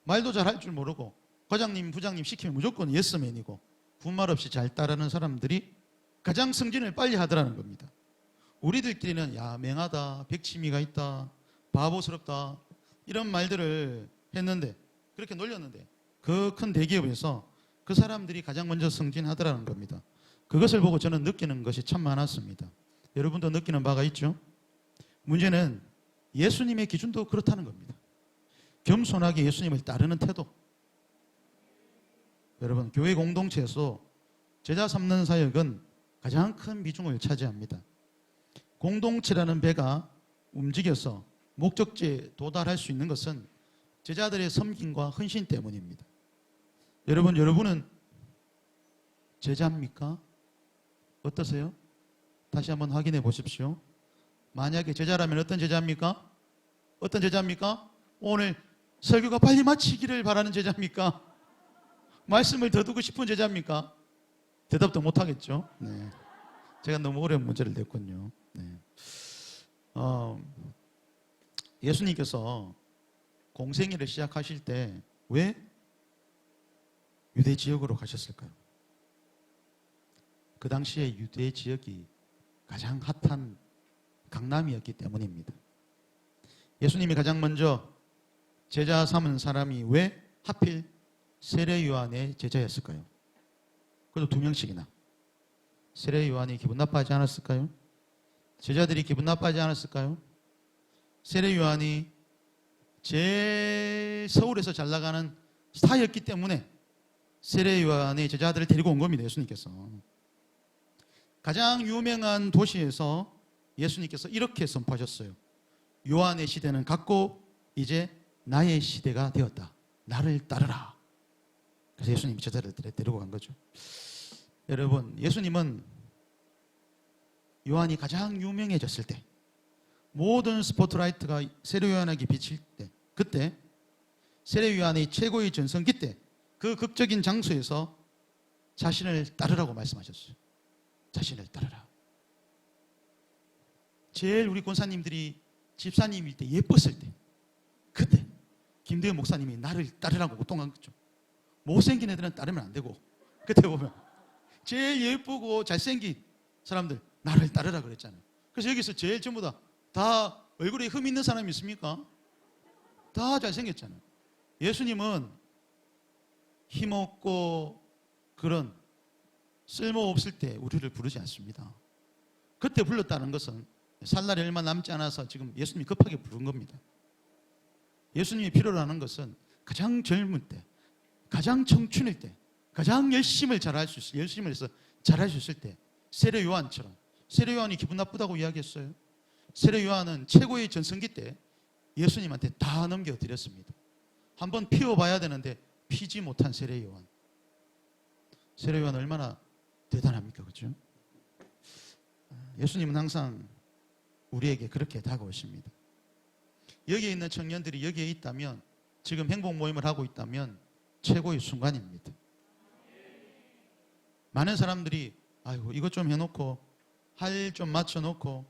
말도 잘 할 줄 모르고 과장님 부장님 시키면 무조건 예스맨이고 군말 없이 잘 따르는 사람들이 가장 승진을 빨리 하더라는 겁니다. 우리들끼리는 야 맹하다, 백치미가 있다, 바보스럽다 이런 말들을 했는데, 그렇게 놀렸는데 그 큰 대기업에서 그 사람들이 가장 먼저 승진하더라는 겁니다. 그것을 보고 저는 느끼는 것이 참 많았습니다. 여러분도 느끼는 바가 있죠? 문제는 예수님의 기준도 그렇다는 겁니다. 겸손하게 예수님을 따르는 태도. 여러분, 교회 공동체에서 제자 삼는 사역은 가장 큰 비중을 차지합니다. 공동체라는 배가 움직여서 목적지에 도달할 수 있는 것은 제자들의 섬김과 헌신 때문입니다. 여러분은 제자입니까? 어떠세요? 다시 한번 확인해 보십시오. 만약에 제자라면 어떤 제자입니까? 어떤 제자입니까? 오늘 설교가 빨리 마치기를 바라는 제자입니까? 말씀을 더 듣고 싶은 제자입니까? 대답도 못하겠죠. 네. 제가 너무 어려운 문제를 냈군요. 네. 예수님께서 공생애를 시작하실 때 왜 유대 지역으로 가셨을까요? 그 당시에 유대 지역이 가장 핫한 강남이었기 때문입니다. 예수님이 가장 먼저 제자 삼은 사람이 왜 하필 세례 요한의 제자였을까요? 그래도 2명씩이나. 세례 요한이 기분 나빠하지 않았을까요? 제자들이 기분 나빠하지 않았을까요? 세례 요한이 제일 서울에서 잘 나가는 스타였기 때문에 세례 요한의 제자들을 데리고 온 겁니다. 예수님께서. 가장 유명한 도시에서 예수님께서 이렇게 선포하셨어요. 요한의 시대는 갔고 이제 나의 시대가 되었다. 나를 따르라. 그래서 예수님이 제자들을 데리고 간 거죠. 여러분, 예수님은 요한이 가장 유명해졌을 때, 모든 스포트라이트가 세례 요한에게 비칠 때, 그때 세례 요한의 최고의 전성기 때 그 극적인 장소에서 자신을 따르라고 말씀하셨어요. 자신을 따르라. 제일 우리 권사님들이 집사님일 때 예뻤을 때, 그때 김대현 목사님이 나를 따르라고 고통한 거죠. 못생긴 애들은 따르면 안 되고, 그때 보면 제일 예쁘고 잘생긴 사람들 나를 따르라 그랬잖아요. 그래서 여기서 제일 전부 다 얼굴에 흠 있는 사람이 있습니까? 다 잘생겼잖아요. 예수님은 힘없고 그런 쓸모없을 때 우리를 부르지 않습니다. 그때 불렀다는 것은 살 날이 얼마 남지 않아서 지금 예수님이 급하게 부른 겁니다. 예수님이 필요로 하는 것은 가장 젊을 때, 가장 청춘일 때, 가장 열심을 해서 잘할 수 있을 때, 세례 요한처럼. 세례 요한이 기분 나쁘다고 이야기했어요. 세례 요한은 최고의 전성기 때 예수님한테 다 넘겨드렸습니다. 한번 피워봐야 되는데 피지 못한 세례 요한. 세례 요한 얼마나 대단합니까? 그렇죠? 예수님은 항상 우리에게 그렇게 다가오십니다. 여기에 있는 청년들이 여기에 있다면, 지금 행복 모임을 하고 있다면 최고의 순간입니다. 많은 사람들이 아이고 이것 좀 해놓고, 할 좀 맞춰놓고,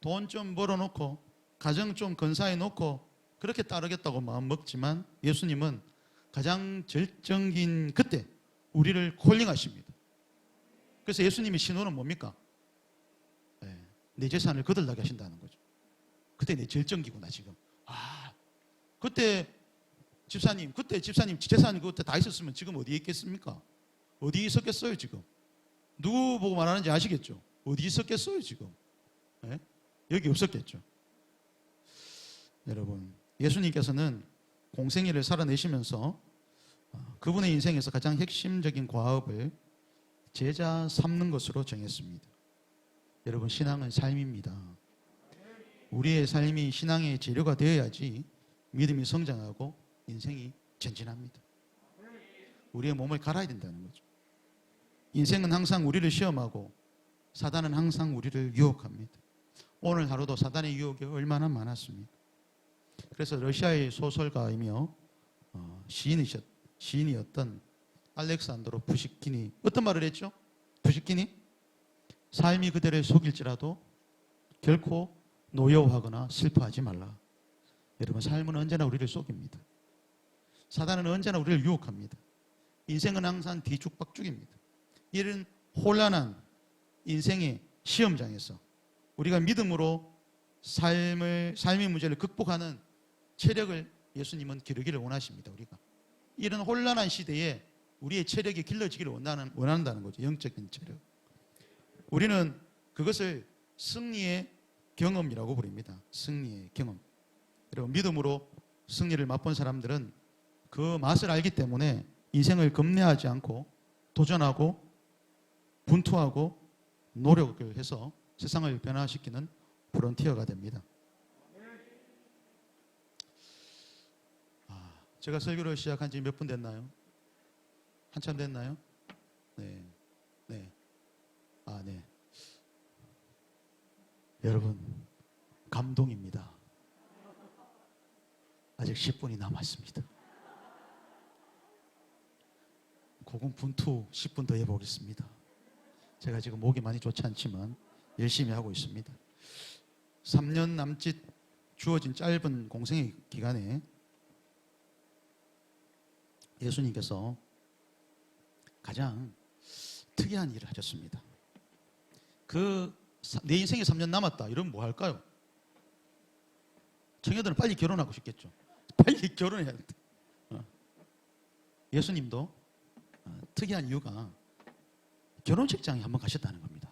돈 좀 벌어놓고, 가정 좀 건사해놓고 그렇게 따르겠다고 마음 먹지만, 예수님은 가장 절정긴 그때 우리를 콜링하십니다. 그래서 예수님의 신호는 뭡니까? 내 재산을 거들나게 하신다는 거죠. 그때 내 절정기구나 지금. 그때 집사님 재산이 그때 다 있었으면 지금 어디에 있겠습니까? 어디 있었겠어요 지금? 누구 보고 말하는지 아시겠죠? 어디 있었겠어요 지금? 여기 없었겠죠. 여러분, 예수님께서는 공생애를 살아내시면서 그분의 인생에서 가장 핵심적인 과업을 제자 삼는 것으로 정했습니다. 여러분, 신앙은 삶입니다. 우리의 삶이 신앙의 재료가 되어야지 믿음이 성장하고 인생이 전진합니다. 우리의 몸을 갈아야 된다는 거죠. 인생은 항상 우리를 시험하고 사단은 항상 우리를 유혹합니다. 오늘 하루도 사단의 유혹이 얼마나 많았습니까? 그래서 러시아의 소설가이며 시인이었던 알렉산드로 푸시킨이 어떤 말을 했죠? 푸시킨이 삶이 그대를 속일지라도 결코 노여워하거나 슬퍼하지 말라. 여러분, 삶은 언제나 우리를 속입니다. 사단은 언제나 우리를 유혹합니다. 인생은 항상 뒤죽박죽입니다. 이런 혼란한 인생의 시험장에서 우리가 믿음으로 삶의 문제를 극복하는 체력을 예수님은 기르기를 원하십니다. 우리가 이런 혼란한 시대에 우리의 체력이 길러지기를 원한다는 거죠. 영적인 체력. 우리는 그것을 승리의 경험이라고 부릅니다. 승리의 경험. 여러분, 믿음으로 승리를 맛본 사람들은 그 맛을 알기 때문에 인생을 겁내하지 않고 도전하고 분투하고 노력을 해서 세상을 변화시키는 볼런티어가 됩니다. 제가 설교를 시작한 지 몇 분 됐나요? 한참 됐나요? 네. 네. 네. 여러분, 감동입니다. 아직 10분이 남았습니다. 고군분투 10분 더 해보겠습니다. 제가 지금 목이 많이 좋지 않지만 열심히 하고 있습니다. 3년 남짓 주어진 짧은 공생의 기간에 예수님께서 가장 특이한 일을 하셨습니다. 내 인생에 3년 남았다. 이러면 뭐 할까요? 청년들은 빨리 결혼하고 싶겠죠. 빨리 결혼해야 돼. 예수님도 특이한 이유가 결혼식장에 한번 가셨다는 겁니다.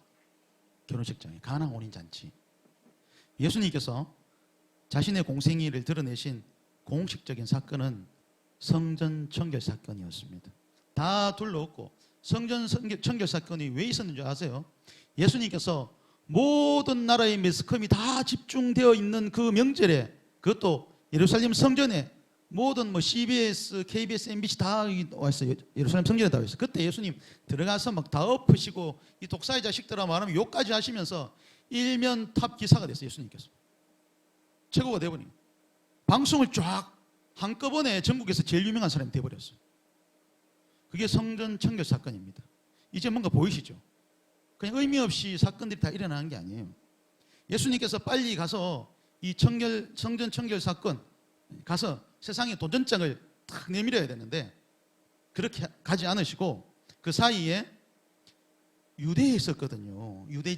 결혼식장에, 가나 혼인잔치. 예수님께서 자신의 공생애를 드러내신 공식적인 사건은 성전 청결 사건이었습니다. 다 둘러엎고 성전 청결 사건이 왜 있었는지 아세요? 예수님께서 모든 나라의 매스컴이 다 집중되어 있는 그 명절에, 그것도 예루살렘 성전에 모든 CBS, KBS, MBC 다 와 있어요. 예루살렘 성전에 다 와 있어요. 그때 예수님 들어가서 막 다 엎으시고 이 독사의 자식들아 말하면 욕까지 하시면서 일면 탑 기사가 됐어요. 예수님께서 최고가 돼버린 방송을 쫙 한꺼번에 전국에서 제일 유명한 사람이 돼버렸어요. 그게 성전 청결 사건입니다. 이제 뭔가 보이시죠? 그냥 의미 없이 사건들이 다 일어나는 게 아니에요. 예수님께서 빨리 가서 이 성전 청결 사건 가서 세상에 도전장을 탁 내밀어야 되는데 그렇게 가지 않으시고 그 사이에 유대에 있었거든요. 유대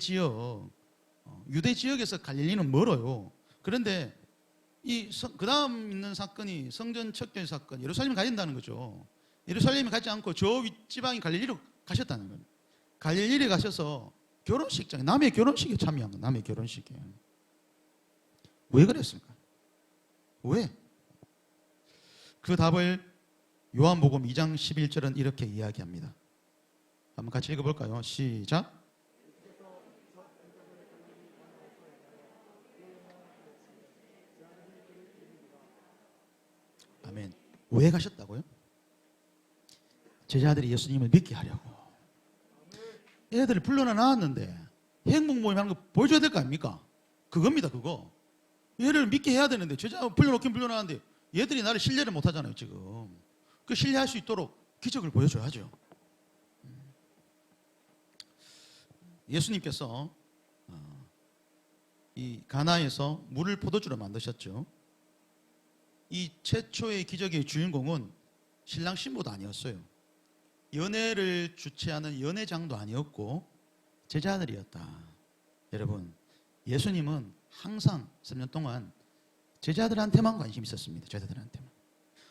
지역에서 갈릴리는 멀어요. 그런데 그 다음 있는 사건이 성전 청결 사건, 예루살렘에 가신다는 거죠. 예루살렘에 가지 않고 저 윗지방인 갈릴리로 가셨다는 거예요. 갈릴리에 가셔서 결혼식장에, 남의 결혼식에 참여한 거예요. 남의 결혼식에. 왜 그랬을까? 왜? 그 답을 요한복음 2장 11절은 이렇게 이야기합니다. 한번 같이 읽어볼까요? 시작. 아멘. 왜 가셨다고요? 제자들이 예수님을 믿게 하려고. 애들을 불러나 나왔는데 행복 모임 하는 거 보여줘야 될 거 아닙니까? 그겁니다, 그거. 얘를 믿게 해야 되는데 제자 불러놓긴 불러나왔는데 얘들이 나를 신뢰를 못 하잖아요, 지금. 그 신뢰할 수 있도록 기적을 보여줘야죠. 예수님께서 이 가나에서 물을 포도주로 만드셨죠. 이 최초의 기적의 주인공은 신랑 신부도 아니었어요. 연애를 주최하는 연회장도 아니었고 제자들이었다. 여러분, 예수님은 항상 3년 동안 제자들한테만 관심이 있었습니다. 제자들한테만.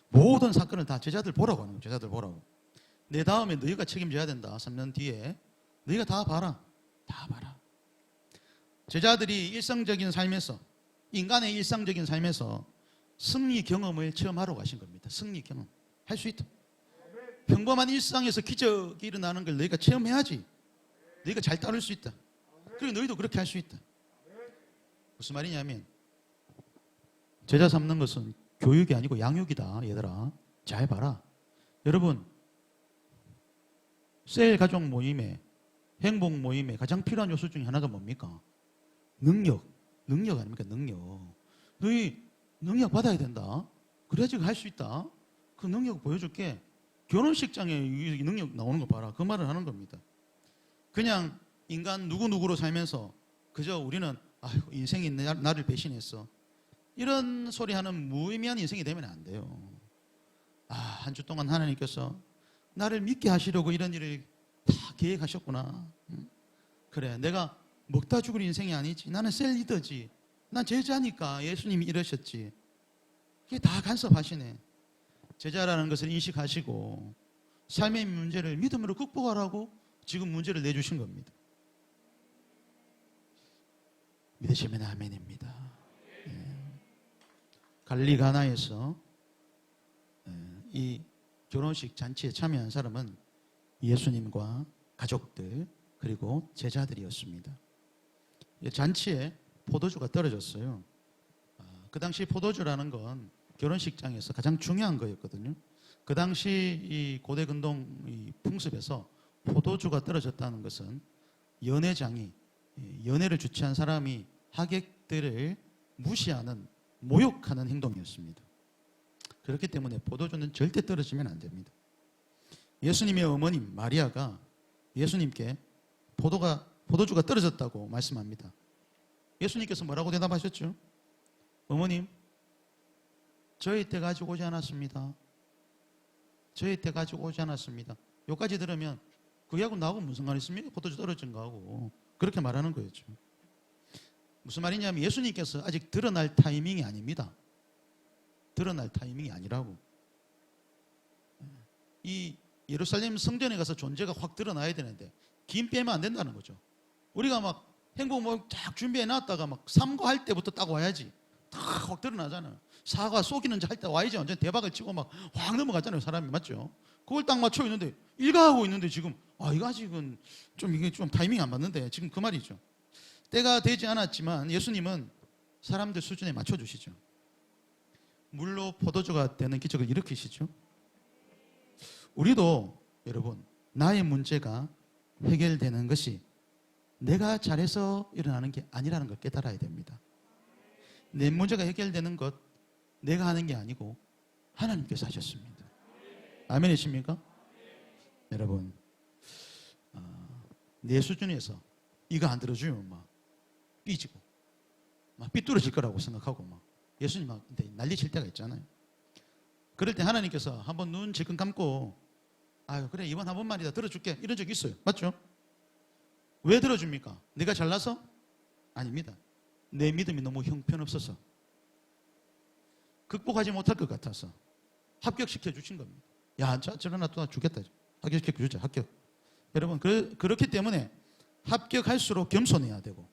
모든 사건을 다 제자들 보라고 하는 거예요. 제자들 보라고. 내 다음에 너희가 책임져야 된다. 3년 뒤에 너희가 다 봐라. 다 봐라. 제자들이 일상적인 삶에서, 인간의 일상적인 삶에서 승리 경험을 체험하러 가신 겁니다. 승리 경험. 할 수 있다. 평범한 일상에서 기적이 일어나는 걸 너희가 체험해야지. 너희가 잘 따를 수 있다. 그리고 너희도 그렇게 할 수 있다. 무슨 말이냐면 제자 삼는 것은 교육이 아니고 양육이다. 얘들아, 잘 봐라. 여러분, 셀 가족 모임에, 행복 모임에 가장 필요한 요소 중에 하나가 뭡니까? 능력 아닙니까? 너희 능력 받아야 된다. 그래야지 할 수 있다. 그 능력 보여줄게. 결혼식장에 이 능력 나오는 거 봐라. 그 말을 하는 겁니다. 그냥 인간 누구누구로 살면서 그저 우리는 아유, 인생이 나를 배신했어. 이런 소리 하는 무의미한 인생이 되면 안 돼요. 한 주 동안 하나님께서 나를 믿게 하시려고 이런 일을 다 계획하셨구나. 그래, 내가 먹다 죽을 인생이 아니지. 나는 셀 리더지. 난 제자니까 예수님이 이러셨지. 이게 다 간섭하시네. 제자라는 것을 인식하시고 삶의 문제를 믿음으로 극복하라고 지금 문제를 내주신 겁니다. 믿으시면 아멘입니다. 갈릴리 가나에서 이 결혼식 잔치에 참여한 사람은 예수님과 가족들 그리고 제자들이었습니다. 잔치에 포도주가 떨어졌어요. 그 당시 포도주라는 건 결혼식장에서 가장 중요한 거였거든요. 그 당시 이 고대 근동 이 풍습에서 포도주가 떨어졌다는 것은 연회장이, 연회를 주최한 사람이 하객들을 무시하는, 모욕하는 행동이었습니다. 그렇기 때문에 포도주는 절대 떨어지면 안 됩니다. 예수님의 어머님 마리아가 예수님께 포도주가 떨어졌다고 말씀합니다. 예수님께서 뭐라고 대답하셨죠? 어머님, 저희 때 가지고 오지 않았습니다. 저희 때 가지고 오지 않았습니다. 여기까지 들으면 그하고 나하고 무슨 상관이 있습니까? 포도주 떨어진 거하고. 그렇게 말하는 거였죠. 무슨 말이냐면 예수님께서 아직 드러날 타이밍이 아닙니다. 드러날 타이밍이 아니라고. 이 예루살렘 성전에 가서 존재가 확 드러나야 되는데 김 빼면 안 된다는 거죠. 우리가 막 행복 뭐 쫙 준비해 놨다가 막 삼고할 때부터 딱 와야지. 다 확 드러나잖아요. 사과 속이는 할 때 와야지 완전 대박을 치고 막 확 넘어가잖아요. 사람이 맞죠? 그걸 딱 맞춰 있는데 일가하고 있는데 지금 이거 아직은 이게 좀 타이밍이 안 맞는데 지금 그 말이죠. 때가 되지 않았지만 예수님은 사람들 수준에 맞춰 주시죠. 물로 포도주가 되는 기적을 일으키시죠. 우리도 여러분 나의 문제가 해결되는 것이 내가 잘해서 일어나는 게 아니라는 걸 깨달아야 됩니다. 내 문제가 해결되는 것 내가 하는 게 아니고 하나님께서 하셨습니다. 아멘이십니까? 여러분 내 수준에서 이거 안 들어주면 막 삐지고 막 삐뚤어질 거라고 생각하고 막 예수님한테 난리칠 때가 있잖아요. 그럴 때 하나님께서 한번 눈 질끈 감고 아유 그래 이번 한 번만이다 들어줄게 이런 적 있어요. 맞죠? 왜 들어줍니까? 내가 잘나서? 아닙니다. 내 믿음이 너무 형편없어서 극복하지 못할 것 같아서 합격시켜 주신 겁니다. 야, 저런 나 또 주겠다. 합격시켜 주자. 합격. 여러분 그렇기 때문에 합격할수록 겸손해야 되고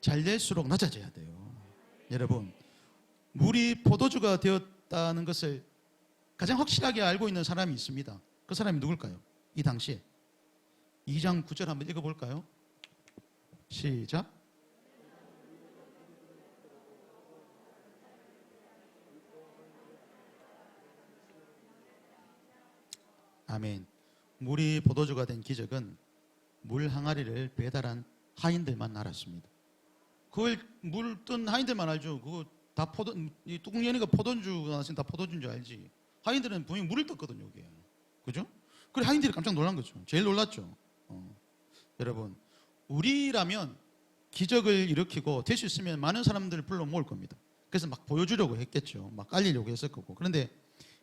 잘 될수록 낮아져야 돼요. 여러분 물이 포도주가 되었다는 것을 가장 확실하게 알고 있는 사람이 있습니다. 그 사람이 누굴까요? 이 당시에 2장 9절 한번 읽어볼까요? 시작. 아멘. 물이 포도주가 된 기적은 물 항아리를 배달한 하인들만 알았습니다. 그걸 물 뜬 하인들만 알죠. 그거 다 이 뚜껑 여니까 포도주가 나왔으니 다 포도주인 줄 알지. 하인들은 분명히 물을 떴거든요, 여기에. 그죠? 그래 하인들이 깜짝 놀란 거죠. 제일 놀랐죠. 여러분, 우리라면 기적을 일으키고 될 수 있으면 많은 사람들을 불러 모을 겁니다. 그래서 막 보여주려고 했겠죠. 막 알리려고 했을 거고. 그런데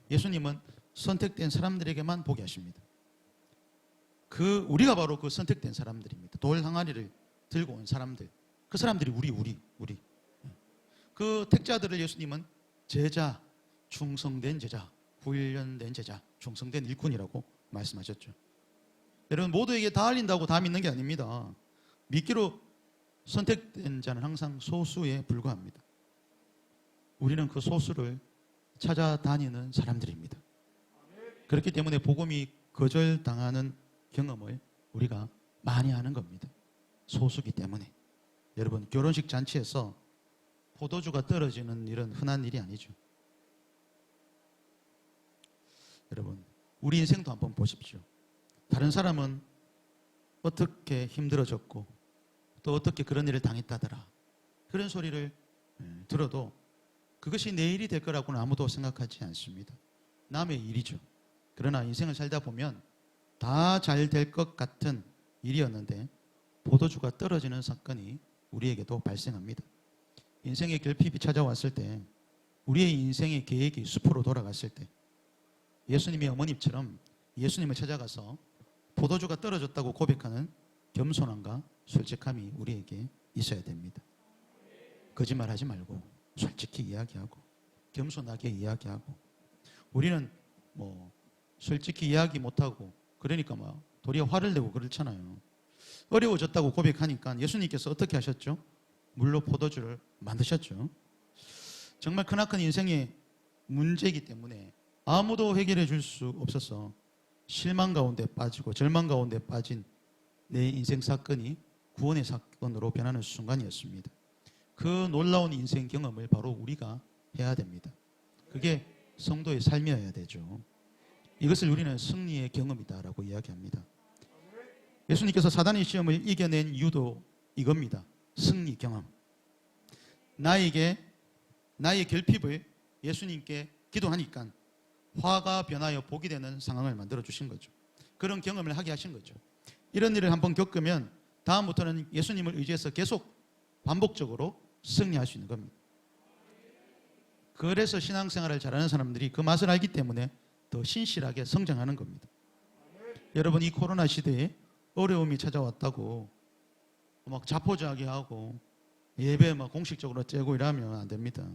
예수님은 선택된 사람들에게만 보게 하십니다. 우리가 바로 그 선택된 사람들입니다. 돌 항아리를 들고 온 사람들. 그 사람들이 우리. 그 택자들을 예수님은 제자, 충성된 제자, 훈련된 제자, 충성된 일꾼이라고 말씀하셨죠. 여러분 모두에게 다 알린다고 다 믿는 게 아닙니다. 믿기로 선택된 자는 항상 소수에 불과합니다. 우리는 그 소수를 찾아다니는 사람들입니다. 그렇기 때문에 복음이 거절당하는 경험을 우리가 많이 하는 겁니다. 소수기 때문에. 여러분 결혼식 잔치에서 포도주가 떨어지는 일은 흔한 일이 아니죠. 여러분 우리 인생도 한번 보십시오. 다른 사람은 어떻게 힘들어졌고 또 어떻게 그런 일을 당했다더라. 그런 소리를 들어도 그것이 내 일이 될 거라고는 아무도 생각하지 않습니다. 남의 일이죠. 그러나 인생을 살다 보면 다 잘 될 것 같은 일이었는데 포도주가 떨어지는 사건이 우리에게도 발생합니다. 인생의 결핍이 찾아왔을 때, 우리의 인생의 계획이 숲으로 돌아갔을 때, 예수님의 어머님처럼 예수님을 찾아가서 포도주가 떨어졌다고 고백하는 겸손함과 솔직함이 우리에게 있어야 됩니다. 거짓말하지 말고 솔직히 이야기하고 겸손하게 이야기하고, 우리는 솔직히 이야기 못하고 그러니까 도리어 화를 내고 그렇잖아요. 어려워졌다고 고백하니까 예수님께서 어떻게 하셨죠? 물로 포도주를 만드셨죠. 정말 크나큰 인생의 문제이기 때문에 아무도 해결해 줄 수 없어서 실망 가운데 빠지고 절망 가운데 빠진 내 인생 사건이 구원의 사건으로 변하는 순간이었습니다. 그 놀라운 인생 경험을 바로 우리가 해야 됩니다. 그게 성도의 삶이어야 되죠. 이것을 우리는 승리의 경험이다라고 이야기합니다. 예수님께서 사단의 시험을 이겨낸 이유도 이겁니다. 승리 경험. 나의 결핍을 예수님께 기도하니까 화가 변하여 복이 되는 상황을 만들어 주신 거죠. 그런 경험을 하게 하신 거죠. 이런 일을 한번 겪으면 다음부터는 예수님을 의지해서 계속 반복적으로 승리할 수 있는 겁니다. 그래서 신앙생활을 잘하는 사람들이 그 맛을 알기 때문에 더 신실하게 성장하는 겁니다. 여러분, 이 코로나 시대에 어려움이 찾아왔다고 막 자포자기 하고 예배 공식적으로 째고 이러면 안 됩니다.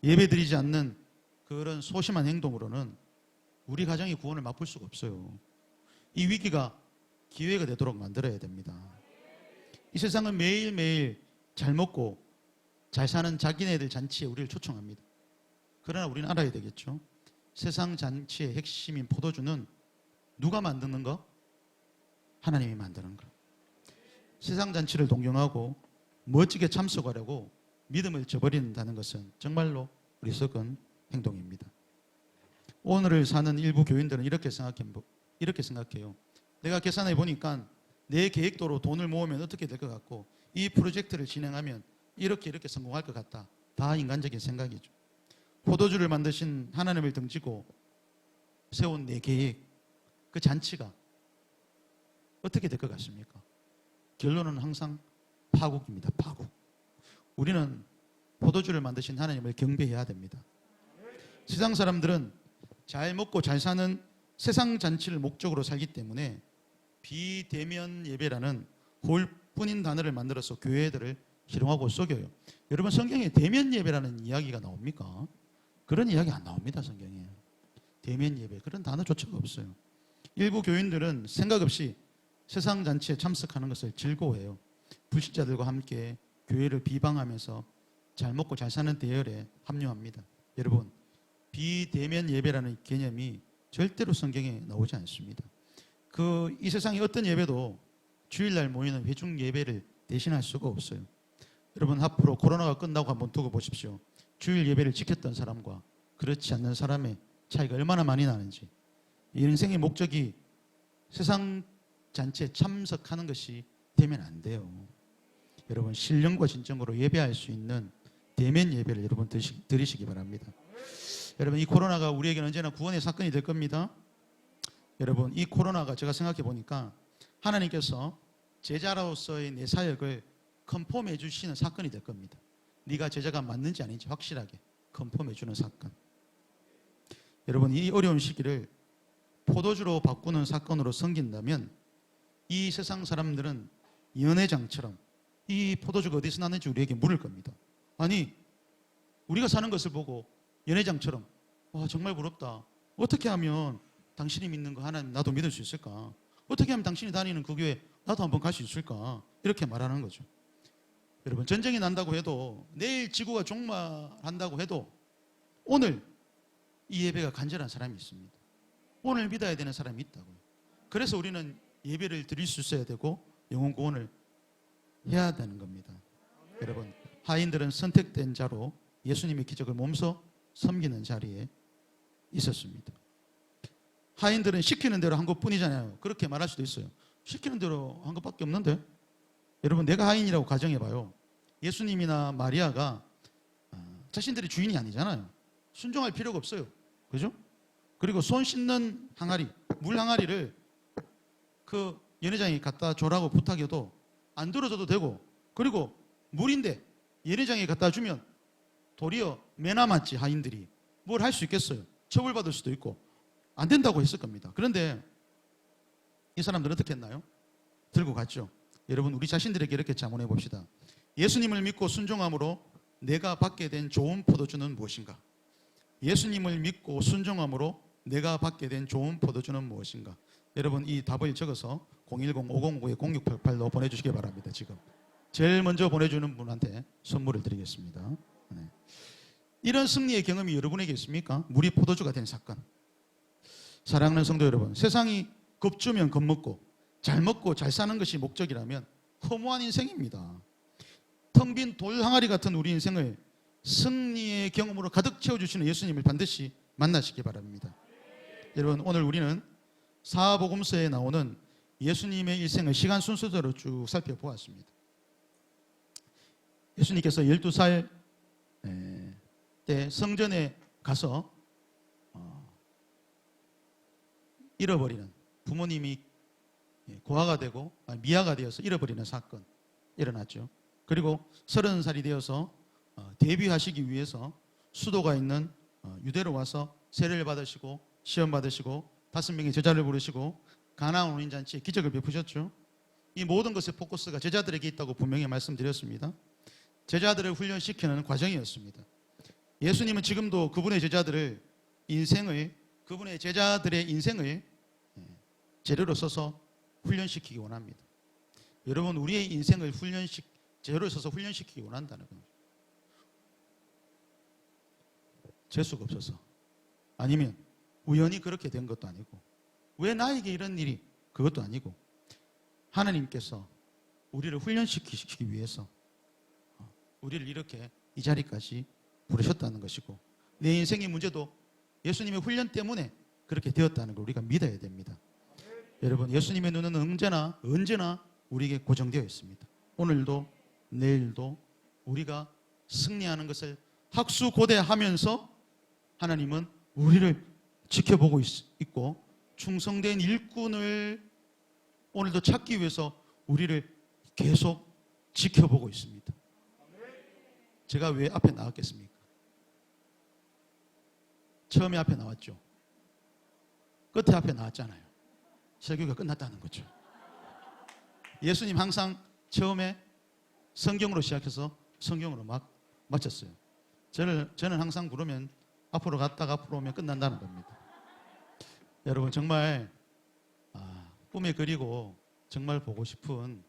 예배 드리지 않는 그런 소심한 행동으로는 우리 가정의 구원을 맛볼 수가 없어요. 이 위기가 기회가 되도록 만들어야 됩니다. 이 세상은 매일매일 잘 먹고 잘 사는 자기네들 잔치에 우리를 초청합니다. 그러나 우리는 알아야 되겠죠. 세상 잔치의 핵심인 포도주는 누가 만드는 거? 하나님이 만드는 거. 세상 잔치를 동경하고 멋지게 참석하려고 믿음을 저버린다는 것은 정말로 어리석은 행동입니다. 오늘을 사는 일부 교인들은 이렇게 생각해요. 내가 계산해 보니까 내 계획대로 돈을 모으면 어떻게 될 것 같고 이 프로젝트를 진행하면 이렇게 성공할 것 같다. 다 인간적인 생각이죠. 포도주를 만드신 하나님을 등지고 세운 내 계획, 그 잔치가 어떻게 될 것 같습니까? 결론은 항상 파국입니다. 파국. 우리는 포도주를 만드신 하나님을 경배해야 됩니다. 세상 사람들은 잘 먹고 잘 사는 세상 잔치를 목적으로 살기 때문에 비대면 예배라는 홀뿐인 단어를 만들어서 교회들을 희롱하고 속여요. 여러분, 성경에 대면 예배라는 이야기가 나옵니까? 그런 이야기 안 나옵니다. 성경에. 대면 예배, 그런 단어조차가 없어요. 일부 교인들은 생각 없이 세상 잔치에 참석하는 것을 즐거워해요. 불신자들과 함께 교회를 비방하면서 잘 먹고 잘 사는 대열에 합류합니다. 여러분, 비대면 예배라는 개념이 절대로 성경에 나오지 않습니다. 이 세상의 어떤 예배도 주일날 모이는 회중 예배를 대신할 수가 없어요. 여러분, 앞으로 코로나가 끝나고 한번 두고 보십시오. 주일 예배를 지켰던 사람과 그렇지 않는 사람의 차이가 얼마나 많이 나는지. 인생의 목적이 세상 잔치에 참석하는 것이 되면 안 돼요. 여러분, 신령과 진정으로 예배할 수 있는 대면 예배를 여러분 드리시기 바랍니다. 여러분, 이 코로나가 우리에게는 언제나 구원의 사건이 될 겁니다. 여러분, 이 코로나가 제가 생각해 보니까 하나님께서 제자로서의 내 사역을 컨펌해 주시는 사건이 될 겁니다. 네가 제자가 맞는지 아닌지 확실하게 컨펌해 주는 사건. 여러분, 이 어려운 시기를 포도주로 바꾸는 사건으로 섬긴다면 이 세상 사람들은 연회장처럼 이 포도주가 어디서 나는지 우리에게 물을 겁니다. 아니, 우리가 사는 것을 보고 연회장처럼 와, 정말 부럽다. 어떻게 하면 당신이 믿는 거 하나님 나도 믿을 수 있을까? 어떻게 하면 당신이 다니는 그 교회 나도 한번 갈 수 있을까? 이렇게 말하는 거죠. 여러분, 전쟁이 난다고 해도, 내일 지구가 종말한다고 해도 오늘 이 예배가 간절한 사람이 있습니다. 오늘 믿어야 되는 사람이 있다고요. 그래서 우리는 예배를 드릴 수 있어야 되고 영혼 구원을 해야 되는 겁니다. 여러분, 하인들은 선택된 자로 예수님의 기적을 몸소 섬기는 자리에 있었습니다. 하인들은 시키는 대로 한 것뿐이잖아요. 그렇게 말할 수도 있어요. 시키는 대로 한 것밖에 없는데? 여러분, 내가 하인이라고 가정해봐요. 예수님이나 마리아가 자신들의 주인이 아니잖아요. 순종할 필요가 없어요. 그죠? 그리고 손 씻는 항아리, 물 항아리를 그 연회장이 갖다 줘라고 부탁해도 안 들어줘도 되고, 그리고 물인데 연회장에 갖다 주면 도리어 매나맞지 하인들이 뭘 할 수 있겠어요. 처벌받을 수도 있고 안 된다고 했을 겁니다. 그런데 이 사람들은 어떻게 했나요? 들고 갔죠. 여러분, 우리 자신들에게 이렇게 자문해 봅시다. 예수님을 믿고 순종함으로 내가 받게 된 좋은 포도주는 무엇인가? 예수님을 믿고 순종함으로 내가 받게 된 좋은 포도주는 무엇인가? 여러분, 이 답을 적어서 010-509-0688로 보내주시기 바랍니다. 지금 제일 먼저 보내주는 분한테 선물을 드리겠습니다. 네. 이런 승리의 경험이 여러분에게 있습니까? 물이 포도주가 된 사건. 사랑하는 성도 여러분, 세상이 겁주면 겁먹고 잘 먹고 잘 사는 것이 목적이라면 허무한 인생입니다. 텅 빈 돌 항아리 같은 우리 인생을 승리의 경험으로 가득 채워주시는 예수님을 반드시 만나시기 바랍니다. 여러분, 오늘 우리는 사복음서에 나오는 예수님의 일생을 시간 순서대로 쭉 살펴보았습니다. 예수님께서 12살 때 성전에 가서 잃어버리는, 부모님이 고아가 되고 미아가 되어서 잃어버리는 사건 일어났죠. 그리고 30살이 되어서 데뷔하시기 위해서 수도가 있는 유대로 와서 세례를 받으시고 시험 받으시고 5명의 제자를 부르시고 가나안 혼인잔치에 기적을 베푸셨죠. 이 모든 것의 포커스가 제자들에게 있다고 분명히 말씀드렸습니다. 제자들을 훈련시키는 과정이었습니다. 예수님은 지금도 그분의 제자들의 인생을 재료로 써서 훈련시키기 원합니다. 여러분, 우리의 인생을 재료로 써서 훈련시키기 원한다는 겁니다. 재수가 없어서, 아니면 우연히 그렇게 된 것도 아니고, 왜 나에게 이런 일이, 그것도 아니고, 하나님께서 우리를 훈련시키기 위해서 우리를 이렇게 이 자리까지 부르셨다는 것이고, 내 인생의 문제도 예수님의 훈련 때문에 그렇게 되었다는 걸 우리가 믿어야 됩니다. 여러분, 예수님의 눈은 언제나 우리에게 고정되어 있습니다. 오늘도 내일도 우리가 승리하는 것을 학수고대하면서 하나님은 우리를 지켜보고 있고, 충성된 일꾼을 오늘도 찾기 위해서 우리를 계속 지켜보고 있습니다. 제가 왜 앞에 나왔겠습니까? 처음에 앞에 나왔죠. 끝에 앞에 나왔잖아요. 설교가 끝났다는 거죠. 예수님 항상 처음에 성경으로 시작해서 성경으로 막 마쳤어요. 저는 항상 부르면 앞으로 갔다가 앞으로 오면 끝난다는 겁니다. 여러분, 정말 꿈에 그리고 정말 보고 싶은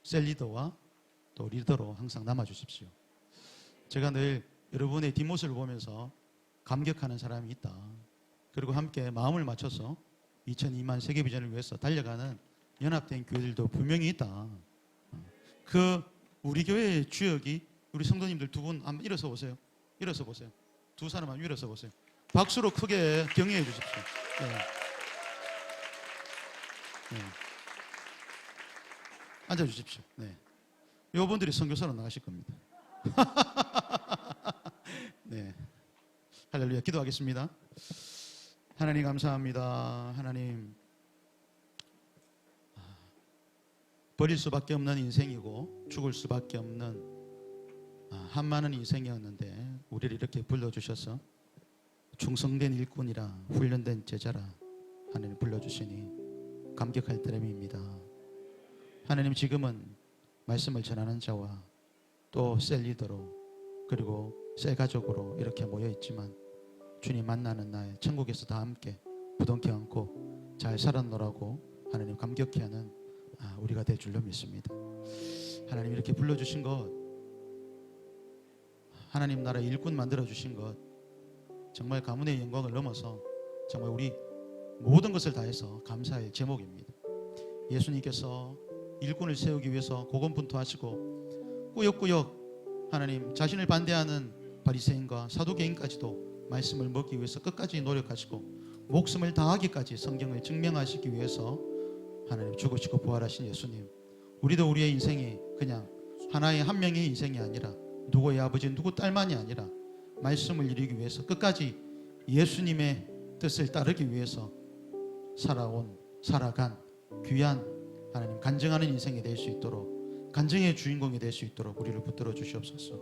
셀리더와 또 리더로 항상 남아주십시오. 제가 늘 여러분의 뒷모습을 보면서 감격하는 사람이 있다. 그리고 함께 마음을 맞춰서 2002만 세계 비전을 위해서 달려가는 연합된 교회들도 분명히 있다. 그 우리 교회의 주역이 우리 성도님들 두 분 한번 일어서 보세요. 일어서 보세요. 두 사람 한번 일어서 보세요. 박수로 크게 격려해 주십시오. 네. 네. 앉아 주십시오. 네. 이분들이 선교사로 나가실 겁니다. 네. 할렐루야. 기도하겠습니다. 하나님 감사합니다. 하나님, 버릴 수밖에 없는 인생이고 죽을 수밖에 없는 한많은 인생이었는데 우리를 이렇게 불러주셔서 충성된 일꾼이라 훈련된 제자라 하나님 불러주시니 감격할 따름입니다. 하나님, 지금은 말씀을 전하는 자와 또 셀 리더로 그리고 셀 가족으로 이렇게 모여있지만 주님 만나는 날 천국에서 다 함께 부둥켜 안고 잘 살았노라고 하나님 감격해 하는 우리가 될 줄로 믿습니다. 하나님, 이렇게 불러주신 것, 하나님 나라 일꾼 만들어주신 것, 정말 가문의 영광을 넘어서 정말 우리 모든 것을 다해서 감사할 제목입니다. 예수님께서 일꾼을 세우기 위해서 고군분투하시고 꾸역꾸역 하나님 자신을 반대하는 바리새인과 사두개인까지도 말씀을 먹기 위해서 끝까지 노력하시고 목숨을 다하기까지 성경을 증명하시기 위해서 하나님 죽으시고 부활하신 예수님, 우리도 우리의 인생이 그냥 하나의 한 명의 인생이 아니라 누구의 아버지 누구 딸만이 아니라 말씀을 이루기 위해서 끝까지 예수님의 뜻을 따르기 위해서 살아간 귀한 하나님 간증하는 인생이 될 수 있도록, 간증의 주인공이 될 수 있도록 우리를 붙들어 주시옵소서.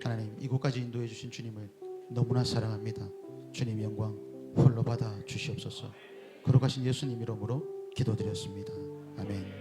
하나님, 이곳까지 인도해 주신 주님을 너무나 사랑합니다. 주님 영광 홀로 받아 주시옵소서. 거룩하신 예수님 이름으로 기도드렸습니다. 아멘.